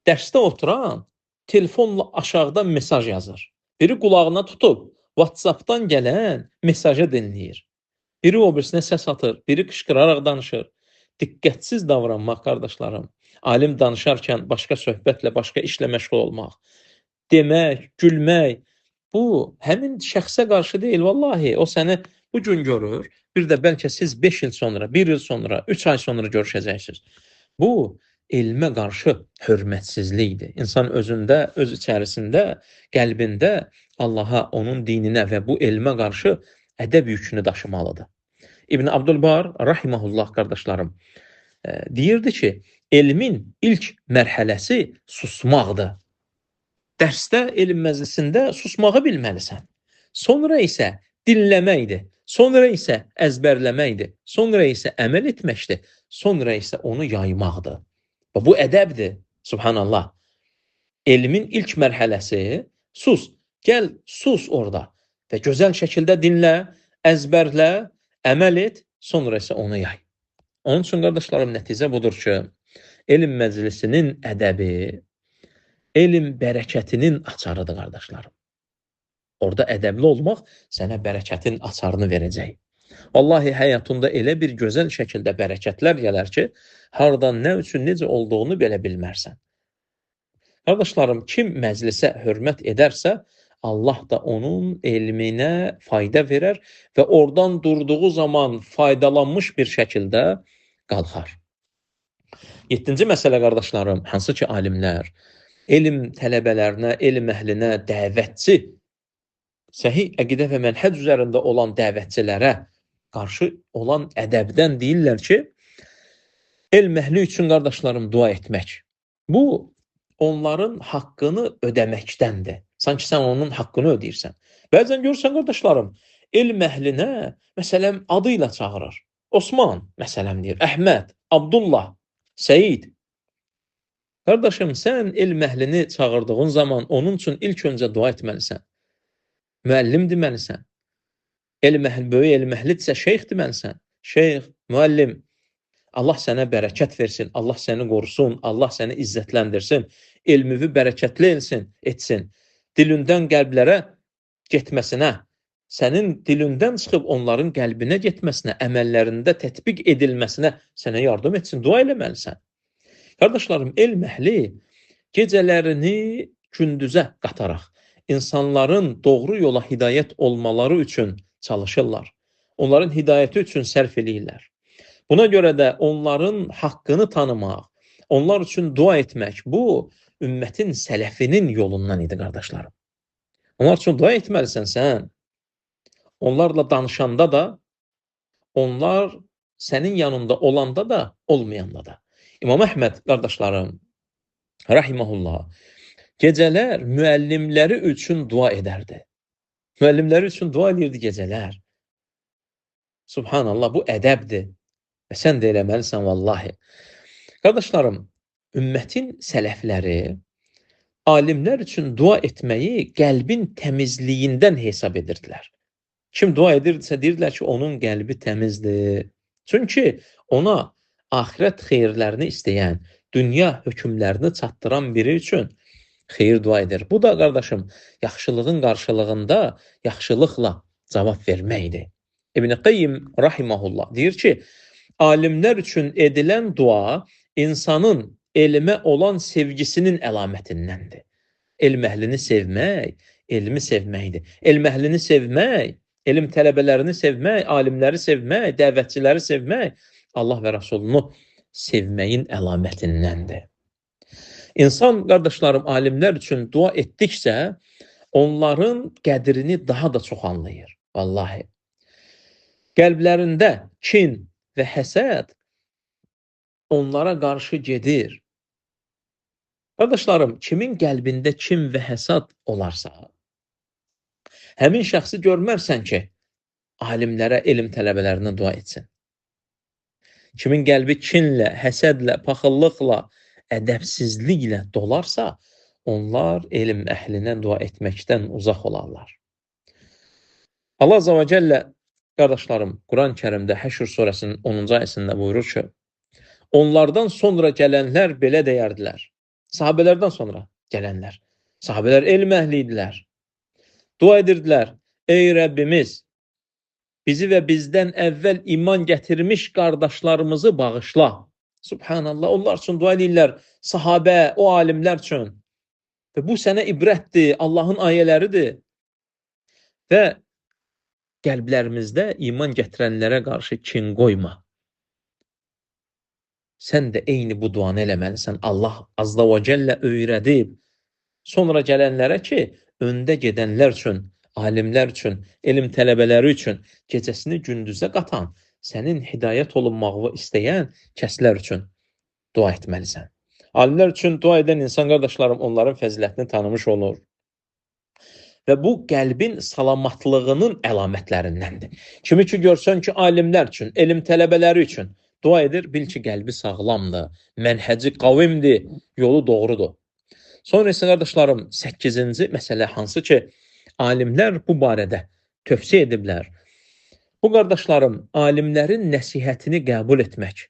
dərsdə oturan telefonla aşağıdan mesaj yazır. Biri qulağına tutub WhatsApp-dan gələn mesajı dinləyir. Biri o birisinə səs atır, biri qışqıraraq danışır. Diqqətsiz davranmaq qardaşlarım, alim danışarkən başqa söhbətlə, başqa işlə məşğul olmaq, demək, gülmək, bu həmin şəxsə qarşı deyil, vallahi. O səni bu gün görür, bir də bəlkə siz 5 il sonra, 1 il sonra, 3 ay sonra görüşəcəksiniz. Bu, elmə qarşı hörmətsizlikdir. İnsan özündə, öz içərisində, qəlbində Allaha, onun dininə və bu elmə qarşı ədəb yükünü daşımalıdır. İbn Abdülbar, rahiməhullah qardaşlarım, deyirdi ki, elmin ilk mərhələsi susmaqdır. Dərsdə, elm məclisində susmağı bilməlisən. Sonra isə dinləməkdir. Sonra isə əzbərləməkdir. Sonra isə əməl etməkdir. Sonra isə onu yaymaqdır. Bu ədəbdir. Subhanallah. Elmin ilk mərhələsi sus. Gəl, sus orada və gözəl şəkildə dinlə, əzbərlə, əməl et, sonra isə onu yay. Onun üçün, qardaşlarım, nəticə budur ki, elm məclisinin ədəbi, elm bərəkətinin açarıdır, qardaşlarım. Orada ədəbli olmaq sənə bərəkətin açarını verəcək. Vallahi, həyatında elə bir gözəl şəkildə bərəkətlər gələr ki, hardan, nə üçün, necə olduğunu belə bilmərsən. Qardaşlarım, kim məclisə hörmət edərsə, Allah da onun elminə fayda verər və oradan durduğu zaman faydalanmış bir şəkildə qalxar. 7-ci məsələ, qardaşlarım, hansı ki, alimlər, elm tələbələrinə, elm əhlinə, dəvətçi, səhih əqidə və mənhəc üzərində olan dəvətçilərə qarşı olan ədəbdən deyirlər ki, elm əhli üçün, qardaşlarım, dua etmək. Bu, onların haqqını ödəməkdəndir. Sanki sən onun haqqını ödəyirsən. Bəzən görürsən, qardaşlarım, elm əhlinə, məsələn, adı ilə çağırır. Osman, məsələn, deyir, Əhməd, Abdullah, Səyid. Qardaşım, sən elm əhlini çağırdığın zaman onun üçün ilk öncə dua etməlisən. Müəllim deməlisən. Böyük elm əhlidirsə şeyx deməlisən. Şeyx, müəllim, Allah sənə bərəkət versin, Allah səni qorusun, Allah səni izzətləndirsin, elmivi bərəkətli etsin. Dilindən qəlblərə getməsinə, sənin dilindən çıxıb onların qəlbinə getməsinə, əməllərində tətbiq edilməsinə sənə yardım etsin, dua eləməlisən. Qardaşlarım, elm əhli gecələrini gündüzə qataraq, insanların doğru yola hidayət olmaları üçün çalışırlar. Onların hidayəti üçün sərf eləyirlər. Buna görə də onların haqqını tanımaq, onlar üçün dua etmək, bu, ümmətin sələfinin yolundan idi, qardaşlarım. Onlar üçün dua etməlisən sən. Onlarla danışanda da, onlar sənin yanında olanda da, olmayanda da. İmam Əhməd, qardaşlarım, rahiməhullah, gecələr müəllimləri üçün dua edərdi. Müəllimləri üçün dua edirdi gecələr. Subhanallah, bu ədəbdir. Və sən də eləməlisən, vallahi. Qardaşlarım, ümmətin sələfləri alimlər üçün dua etməyi qəlbin təmizliyindən hesab edirdilər. Kim dua edirdisə, deyirdilər ki, onun qəlbi təmizdir. Çünki ona axirət xeyirlərini istəyən, dünya hökmlərini çatdıran biri üçün xeyir dua edir. Bu da, qardaşım, yaxşılığın qarşılığında yaxşılıqla cavab verməkdir. İbn Qayyim rahiməhullah deyir ki, alimlər üçün edilən dua insanın elmə olan sevgisinin əlamətindəndir. Elm əhlini sevmək, elmi sevməkdir. Elm əhlini sevmək, elm tələbələrini sevmək, alimləri sevmək, dəvətçiləri sevmək, Allah və Rasulunu sevməyin əlamətindəndir. İnsan, qardaşlarım, alimlər üçün dua etdikcə, onların qədrini daha da çox anlayır. Vallahi. Qəlblərində kin və həsəd onlara qarşı gedir. Qardaşlarım, kimin qəlbində kin və həsəd olarsa, həmin şəxsi görmərsən ki, alimlərə, elm tələbələrinə dua etsin. Kimin qəlbi kinlə, həsədlə, paxıllıqla, ədəbsizliklə dolarsa, onlar elm əhlinə dua etməkdən uzaq olarlar. Allah Azza və Cəllə, qardaşlarım, Quran-Kərimdə Həşr surəsinin 10-cu ayəsində buyurur ki, Onlardan sonra gələnlər belə deyərdilər. Sahabələrdən sonra gələnlər. Sahabələr elm əhli idilər. Dua edirdilər. Ey Rəbbimiz, bizi və bizdən əvvəl iman gətirmiş qardaşlarımızı bağışla. Subhanallah. Onlar üçün dua edirlər. Sahabə, o alimlər üçün. Və bu sənə ibrətdir, Allahın ayələridir. Və qəlblərimizdə iman gətirənlərə qarşı kin qoyma. Sən də eyni bu duanı eləməlisən. Allah Azza və Cəllə öyrədib. Sonra gələnlərə ki, öndə gedənlər üçün, alimlər üçün, elm tələbələri üçün, gecəsini gündüzə qatan, sənin hidayət olunmağı istəyən kəslər üçün dua etməlisən. Alimlər üçün dua edən insan qardaşlarım onların fəzilətini tanımış olur. Və bu qəlbin salamatlığının əlamətlərindəndir. Kimi ki, görsən ki, alimlər üçün, elm tələbələri üçün dua edir, bil ki, qəlbi sağlamdır, mənhəci qavimdir, yolu doğrudur. Sonra isə qardaşlarım, 8-ci məsələ hansı ki, alimlər bu barədə tövsiyə ediblər. Bu qardaşlarım, alimlərin nəsihətini qəbul etmək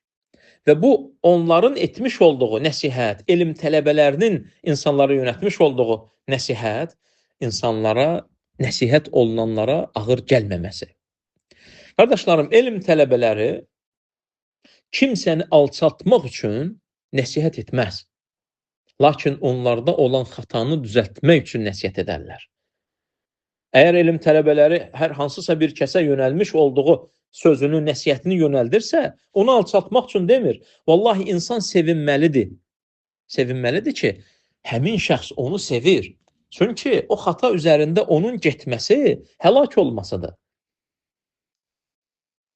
və bu onların etmiş olduğu nəsihət, elm tələbələrinin insanlara yönətmiş olduğu nəsihət, insanlara, nəsihət olunanlara ağır gəlməməsi. Qardaşlarım, elm tələbələri kimsəni alçaltmaq üçün nəsihət etməz. Lakin onlarda olan xatanı düzəltmək üçün nəsihət edərlər. Əgər elm tələbələri hər hansısa bir kəsə yönəlmiş olduğu sözünü, nəsihətini yönəldirsə, onu alçaltmaq üçün demir. Vallahi insan sevinməlidir. Sevinməlidir ki, həmin şəxs onu sevir. Çünki o xata üzərində onun getməsi həlak olmasıdır.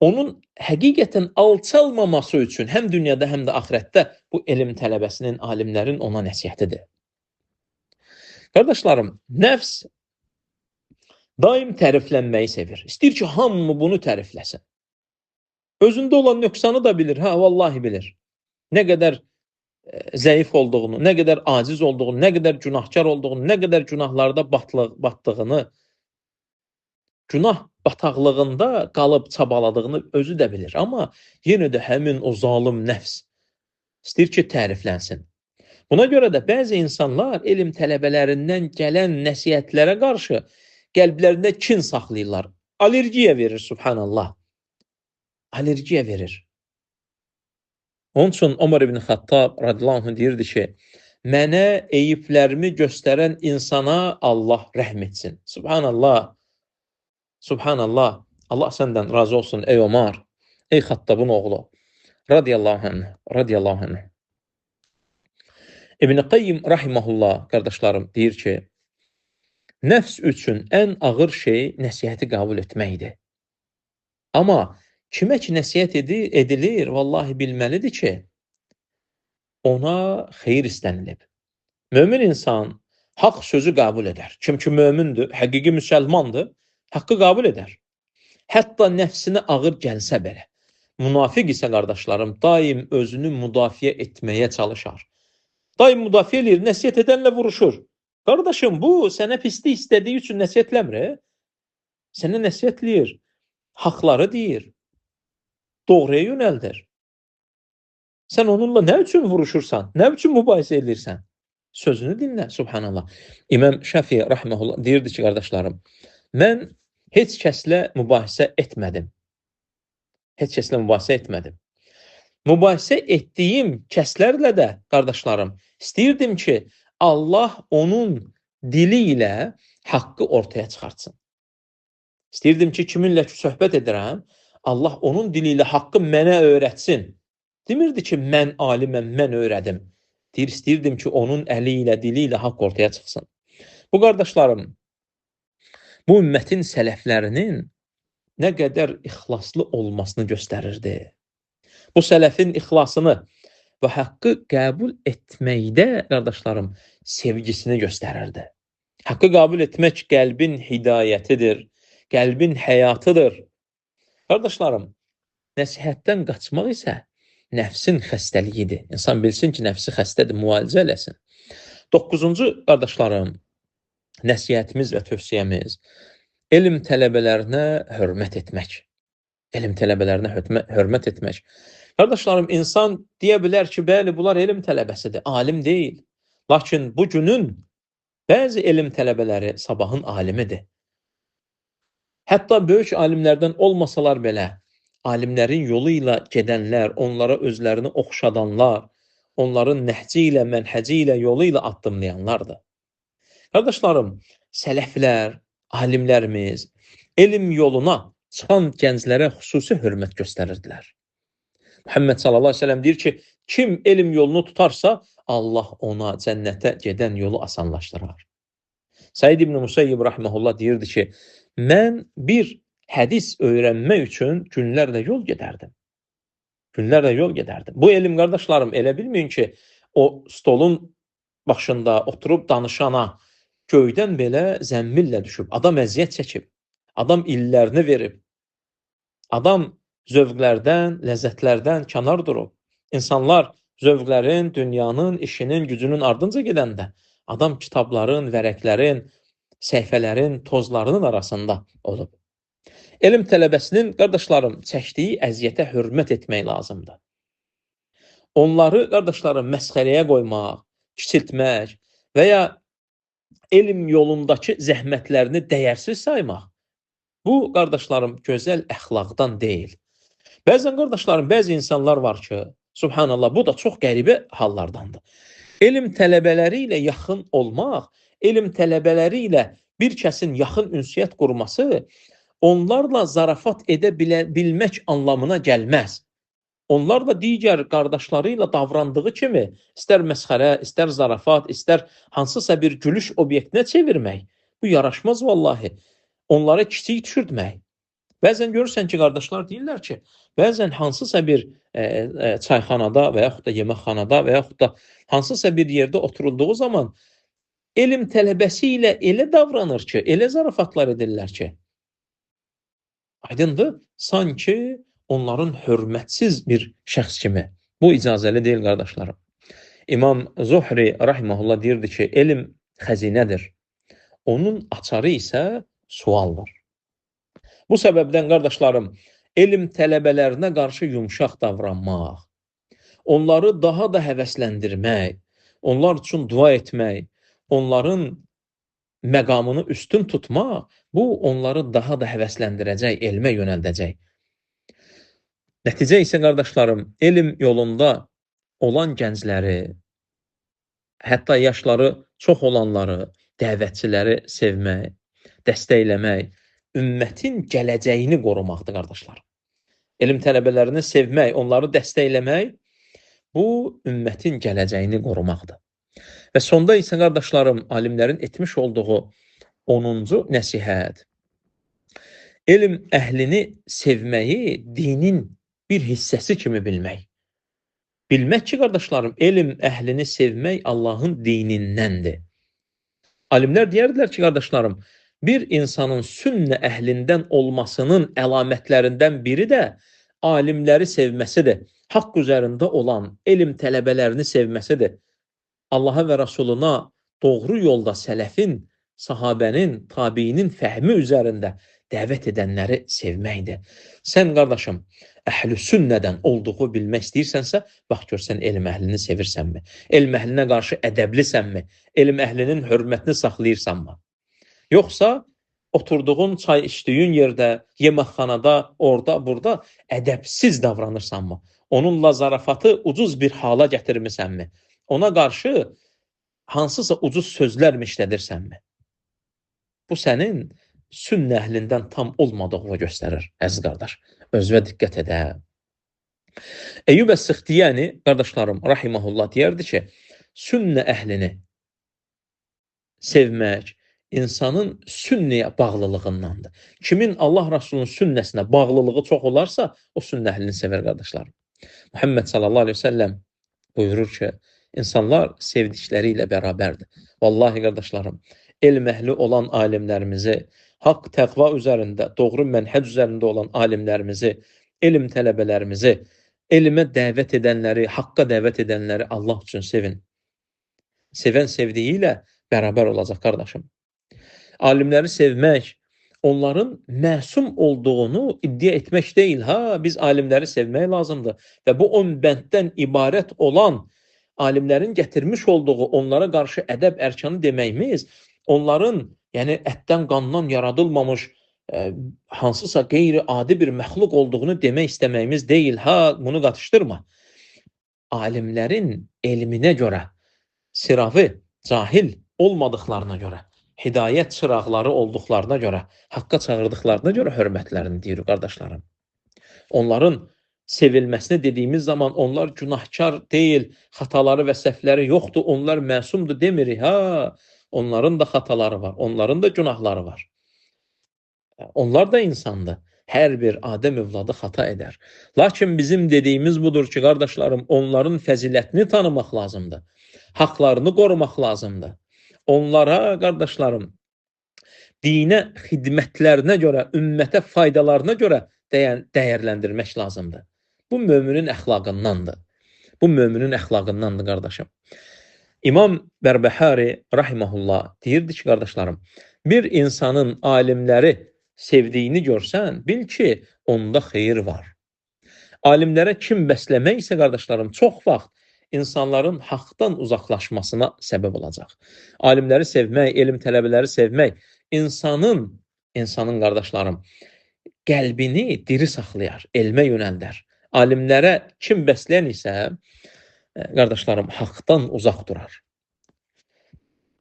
Onun həqiqətən alçalmaması üçün həm dünyada, həm də axirətdə bu elm tələbəsinin, alimlərin ona nəsihətidir. Qardaşlarım, nəfs daim təriflənməyi sevir. İstəyir ki, hamı bunu tərifləsin. Özündə olan nöqsanı da bilir, vallahi bilir. Nə qədər zəif olduğunu, nə qədər aciz olduğunu, nə qədər günahkar olduğunu, nə qədər günahlarda batdığını, günah bataqlığında qalıb çabaladığını özü də bilir. Amma yenə də həmin o zalim nəfs istəyir ki, təriflənsin. Buna görə də bəzi insanlar elm tələbələrindən gələn nəsihətlərə qarşı qəlblərində kin saxlayırlar. Allergiya verir, subhanallah. Allergiya verir. Onun üçün Ömər ibn Xattab radiyallahu anh deyirdi ki, mənə eyiblərimi göstərən insana Allah rəhm etsin. Subhanallah. Subhanallah. Allah səndən razı olsun ey Ömər, ey Xattabın oğlu. Radiyallahu anh. Radiyallahu anh. İbn Qayyim rahimehullah qardaşlarım deyir ki, nəfs üçün ən ağır şey nəsihəti qəbul etməkdir. Amma kimə ki nəsihət edilir, vallahi bilməlidir ki, ona xeyir istənilib. Mömin insan haqq sözü qəbul edər. Kim ki mömündür, həqiqi müsəlmandır, haqqı qəbul edər. Hətta nəfsinə ağır gəlsə belə. Münafiq isə qardaşlarım, daim özünü müdafiə etməyə çalışar. Daim müdafiə edir, nəsihət edənlə vuruşur. Qardaşım, bu sənə pislik istədiyi üçün nəsihətləmir. Sənə nəsihətləyir, haqları deyir, doğruya yönəldir. Sən onunla nə üçün vuruşursan, nə üçün mübahisə edirsən? Sözünü dinlə, subhanallah. İmam Şafii rahmehullah deyirdi ki, qardaşlarım, mən heç kəslə mübahisə etmədim. Heç kəslə mübahisə etmədim. Mübahisə etdiyim kəslərlə də, qardaşlarım, istəyirdim ki, Allah onun dili ilə haqqı ortaya çıxartsın. İstəyirdim ki, kiminlə söhbət edirəm, Allah onun dili ilə haqqı mənə öyrətsin. Demirdi ki, mən aliməm, mən öyrədim. İstəyirdim ki, onun əli ilə, dili ilə haqq ortaya çıxsın. Bu qardaşlarım, bu ümmətin sələflərinin nə qədər ixlaslı olmasını göstərirdi. Bu sələfin ixlasını və haqqı qəbul etməkdə, qardaşlarım, sevgisini göstərirdi. Haqqı qəbul etmək qəlbin hidayətidir, qəlbin həyatıdır. Qardaşlarım, nəsihətdən qaçmaq isə nəfsin xəstəliyidir. İnsan bilsin ki, nəfsi xəstədir, müalicə eləsin. 9-cu, qardaşlarım, nəsihətimiz və tövsiyəmiz elm tələbələrinə hörmət etmək. Elm tələbələrinə hörmət etmək. Qardaşlarım, insan deyə bilər ki, bəli, bunlar elm tələbəsidir, alim deyil. Lakin bu günün bəzi elm tələbələri sabahın alimidir. Hətta böyük alimlərdən olmasalar belə, alimlərin yolu ilə gedənlər, onlara özlərini oxşadanlar, onların nəhci ilə, mənhəci ilə, yolu ilə addımlayanlardır. Qardaşlarım, sələflər, alimlərimiz elm yoluna çıxan gənclərə xüsusi hörmət göstərirdilər. Muhammed sallallahu aleyhi ve sellem deyir ki, kim elm yolunu tutarsa, Allah ona cənnətə gedən yolu asanlaşdırar. Səid ibn Musayyib rahmehullah deyirdi ki, mən bir hədis öyrənmək üçün günlərlə yol gedərdim. Günlərlə yol gedərdim. Bu elm, qardaşlarım, elə bilməyin ki, o stolun başında oturub danışana göydən belə zəmbillə düşüb, adam əziyyət çəkib, adam illərini verib, adam zövqlərdən, ləzzətlərdən kənar durub. İnsanlar zövqlərin, dünyanın, işinin, gücünün ardınca gedəndə, adam kitabların, vərəqlərin, səhifələrin, tozlarının arasında olub. Elm tələbəsinin, qardaşlarım, çəkdiyi əziyyətə hörmət etmək lazımdır. Onları, qardaşlarım, məsxərəyə qoymaq, kiçiltmək və ya elm yolundakı zəhmətlərini dəyərsiz saymaq, bu, qardaşlarım, gözəl əxlaqdan deyil. Bəzən, qardaşlarım, bəzi insanlar var ki, subhanallah, bu da çox qəribə hallardandır. Elm tələbələri ilə yaxın olmaq, elm tələbələri ilə bir kəsin yaxın ünsiyyət qurması, onlarla zarafat edə bilmək anlamına gəlməz. Onlar da digər qardaşları ilə davrandığı kimi, istər məsxərə, istər zarafat, istər hansısa bir gülüş obyektinə çevirmək, bu yaraşmaz vallahi. Onlara kiçik düşürtmək. Bəzən görürsən ki, qardaşlar deyirlər ki, bəzən hansısa bir çayxanada və yaxud da yeməkxanada və yaxud da hansısa bir yerdə oturulduğu zaman elm tələbəsi ilə elə davranır ki, elə zarafatlar edirlər ki, aydındır, sanki onların hörmətsiz bir şəxs kimi. Bu icazəli deyil, qardaşlarım. İmam Zuhri rahimehullah deyirdi ki, elm xəzinədir. Onun açarı isə sualdır. Bu səbəbdən, qardaşlarım, elm tələbələrinə qarşı yumşaq davranmaq, onları daha da həvəsləndirmək, onlar üçün dua etmək, onların məqamını üstün tutmaq, bu onları daha da həvəsləndirəcək, elmə yönəldəcək. Nəticə isə, qardaşlarım, elm yolunda olan gəncləri, hətta yaşları çox olanları, dəvətçiləri sevmək, dəstəkləmək, ümmətin gələcəyini qorumaqdır, qardaşlar. Elm tələbələrini sevmək, onları dəstəkləmək, bu ümmətin gələcəyini qorumaqdır. Və sonda isə, qardaşlarım, alimlərin etmiş olduğu 10-cu nəsihət, elm əhlini sevməyi dinin bir hissəsi kimi bilmək. Bilmək ki, qardaşlarım, elm əhlini sevmək Allahın dinindəndir. Alimlər deyərdilər ki, qardaşlarım, bir insanın sünnə əhlindən olmasının əlamətlərindən biri də alimləri sevməsidir. Haqq üzərində olan elm tələbələrini sevməsidir. Allaha və Rasuluna doğru yolda sələfin, sahabənin, tabiinin fəhmi üzərində dəvət edənləri sevməkdir. Sən, qardaşım, əhl-i sünnədən olduğu bilmək istəyirsənsə, bax gör, sən elm əhlini sevirsənmi? Elm əhlinə qarşı ədəblisənmi? Elm əhlinin hörmətini saxlayırsanmı? Yoxsa oturduğun, çay içdiyin yerdə, yeməkxanada, orada, burada ədəbsiz davranırsanmı? Onunla zarafatı ucuz bir hala gətirmisənmi? Ona qarşı hansısa ucuz sözlərmi işlədirsənmi? Bu sənin sünnə əhlindən tam olmadığını göstərir, əziz qardaş. Özünə diqqət edə. Eyyub əs-Sıxtiyani, qardaşlarım, rahiməhullah deyərdi ki, sünnə əhlini sevmək insanın sünnəyə bağlılığındandır. Kimin Allah Rasulunun sünnəsinə bağlılığı çox olarsa, o sünnə əhlini sevər, qardaşlarım. Muhammed sallallahu aleyhi ve sellem buyurur ki, insanlar sevdikləri ilə bərabərdir. Vallahi, qardaşlarım, elm əhli olan alimlərimizi, haqq təqva üzərində, doğru mənhəc üzərində olan alimlərimizi, elm tələbələrimizi, elmə dəvət edənləri, haqqa dəvət edənləri Allah üçün sevin. Sevən sevdiyi ilə bərabər olacaq, qardaşım. Alimləri sevmək, onların məsum olduğunu iddia etmək deyil. Ha, biz alimləri sevmək lazımdır və bu 10 bənddən ibarət olan alimlərin gətirmiş olduğu onlara qarşı ədəb ərkanı deməyimiz, onların yəni ətdən qandan yaradılmamış hansısa qeyri-adi bir məxluq olduğunu demək istəməyimiz deyil. Ha, bunu qatışdırma. Alimlərin elminə görə, sıravi, cahil olmadıqlarına görə, hidayət çıraqları olduqlarına görə, haqqa çağırdıqlarına görə hörmətlərini deyirik, qardaşlarım. Onların sevilməsini dediyimiz zaman onlar günahkar deyil, xataları və səhvləri yoxdur, onlar məsumdur demirik. Ha, onların da xataları var, onların da günahları var. Onlar da insandır. Hər bir Adəm övladı xata edər. Lakin bizim dediyimiz budur ki, qardaşlarım, onların fəzilətini tanımaq lazımdır. Haqlarını qorumaq lazımdır. Onlara, qardaşlarım, dinə xidmətlərinə görə, ümmətə faydalarına görə dəyərləndirmək lazımdır. Bu möminin əxlaqındandır. Bu möminin əxlaqındandır, qardaşım. İmam Bərbəhari rahimehullah deyirdi ki, qardaşlarım, bir insanın alimləri sevdiyini görsən, bil ki, onda xeyir var. Alimlərə kim bəsləmək isə, qardaşlarım, çox vaxt insanların haqdan uzaqlaşmasına səbəb olacaq. Alimləri sevmək, elm tələbələri sevmək, insanın qardaşlarım, qəlbini diri saxlayar, elmə yönəldər. Alimlərə kim bəsləyən isə, qardaşlarım, haqdan uzaq durar.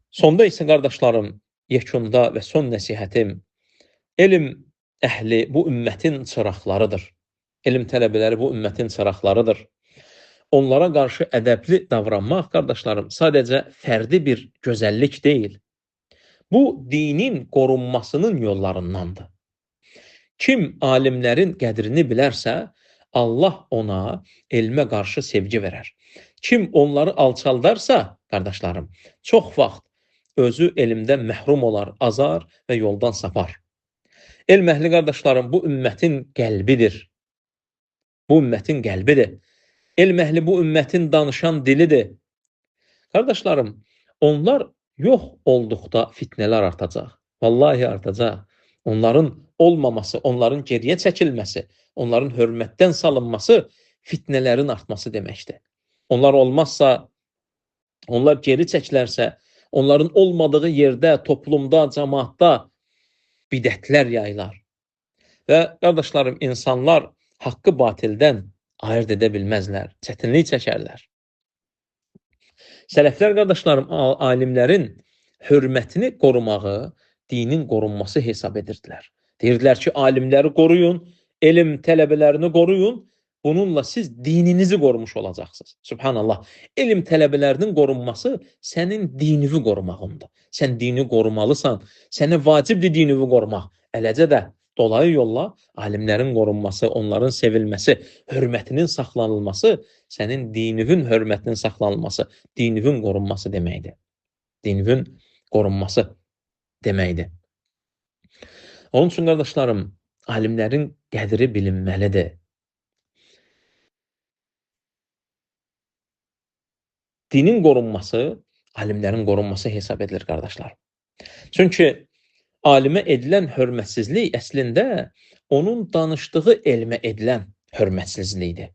Sonda isə, qardaşlarım, yekunda və son nəsihətim, elm əhli bu ümmətin çıraqlarıdır. Elm tələbələri bu ümmətin çıraqlarıdır. Onlara qarşı ədəbli davranmaq, qardaşlarım, sadəcə fərdi bir gözəllik deyil. Bu, dinin qorunmasının yollarındandır. Kim alimlərin qədrini bilərsə, Allah ona elmə qarşı sevgi verər. Kim onları alçaldarsa, qardaşlarım, çox vaxt özü elmdən məhrum olar, azar və yoldan sapar. Elm əhli, qardaşlarım, bu ümmətin qəlbidir. Bu ümmətin qəlbidir. Elm əhli bu ümmətin danışan dilidir. Qardaşlarım, onlar yox olduqda fitnələr artacaq. Vallahi artacaq. Onların olmaması, onların geriyə çəkilməsi, onların hörmətdən salınması fitnələrin artması deməkdir. Onlar olmazsa, onlar geri çəkilərsə, onların olmadığı yerdə, toplumda, cəmaatda bidətlər yayılar. Və qardaşlarım, insanlar haqqı batildən ayırt edə bilməzlər, çətinlik çəkərlər. Sələflər, qardaşlarım, alimlərin hörmətini qorumağı dinin qorunması hesab edirdilər. Deyirdilər ki, alimləri qoruyun, elm tələbələrini qoruyun, bununla siz dininizi qorumuş olacaqsınız. Subhanallah, elm tələbələrinin qorunması sənin dinini qorumağındır. Sən dini qorumalısan, sənə vacibdir dinini qorumaq. Eləcə də dolayı yolla alimlərin qorunması, onların sevilməsi, hörmətinin saxlanılması, sənin dininin hörmətinin saxlanılması, dininin qorunması deməkdir. Dininin qorunması deməkdir. Onun üçün, qardaşlarım, alimlərin qədri bilinməlidir. Dinin qorunması, alimlərin qorunması hesab edilir, qardaşlar. Çünki alimə edilən hörmətsizlik əslində onun danışdığı elmə edilən hörmətsizlikdir.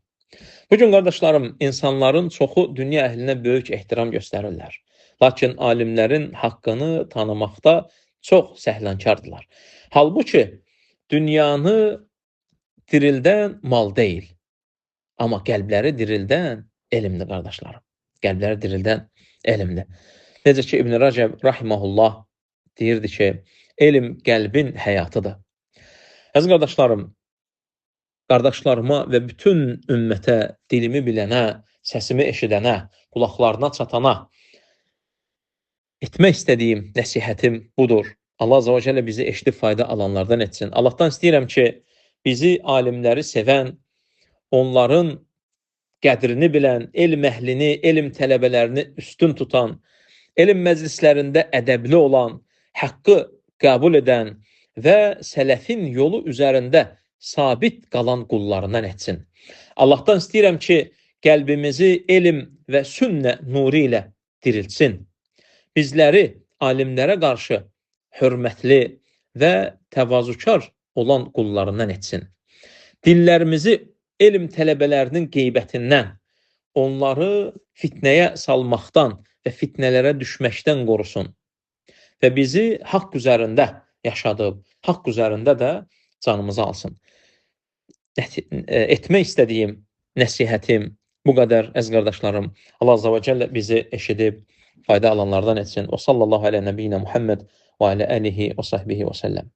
Bugün, qardaşlarım, insanların çoxu dünya əhlinə böyük ehtiram göstərirlər. Lakin alimlərin haqqını tanımaqda çox səhlənkardılar. Halbuki, dünyanı dirildən mal deyil. Amma qəlbləri dirildən elmdir, qardaşlarım. Qəlbləri dirildən elmdir. Necə ki, İbn Rəcəb rahimehullah deyirdi ki, elm qəlbin həyatıdır. Əziz qardaşlarım, qardaşlarıma və bütün ümmətə, dilimi bilənə, səsimi eşidənə, qulaqlarına çatana etmək istədiyim nəsihətim budur. Allah Azza və Cəllə bizi eşidib fayda alanlardan etsin. Allahdan istəyirəm ki, bizi alimləri sevən, onların qədrini bilən, elm əhlini, elm tələbələrini üstün tutan, elm məclislərində ədəbli olan, haqqı qəbul edən və sələfin yolu üzərində sabit qalan qullarından etsin. Allahdan istəyirəm ki, qəlbimizi elm və sünnə nuru ilə diriltsin. Bizləri alimlərə qarşı hörmətli, və təvazökar olan qullarından etsin. Dillərimizi elm tələbələrinin qeybətindən, onları fitnəyə salmaqdan və fitnələrə düşməkdən qorusun və bizi haqq üzərində yaşadıb, haqq üzərində də canımızı alsın. Etmək istədiyim nəsihətim bu qədər, əziz qardaşlarım. Allah Azza və Cəllə bizi eşidib fayda alanlardan etsin. Və sallallahu alə nəbiyyinə Muhammed və alə əlihi və sahbihi və səlləm.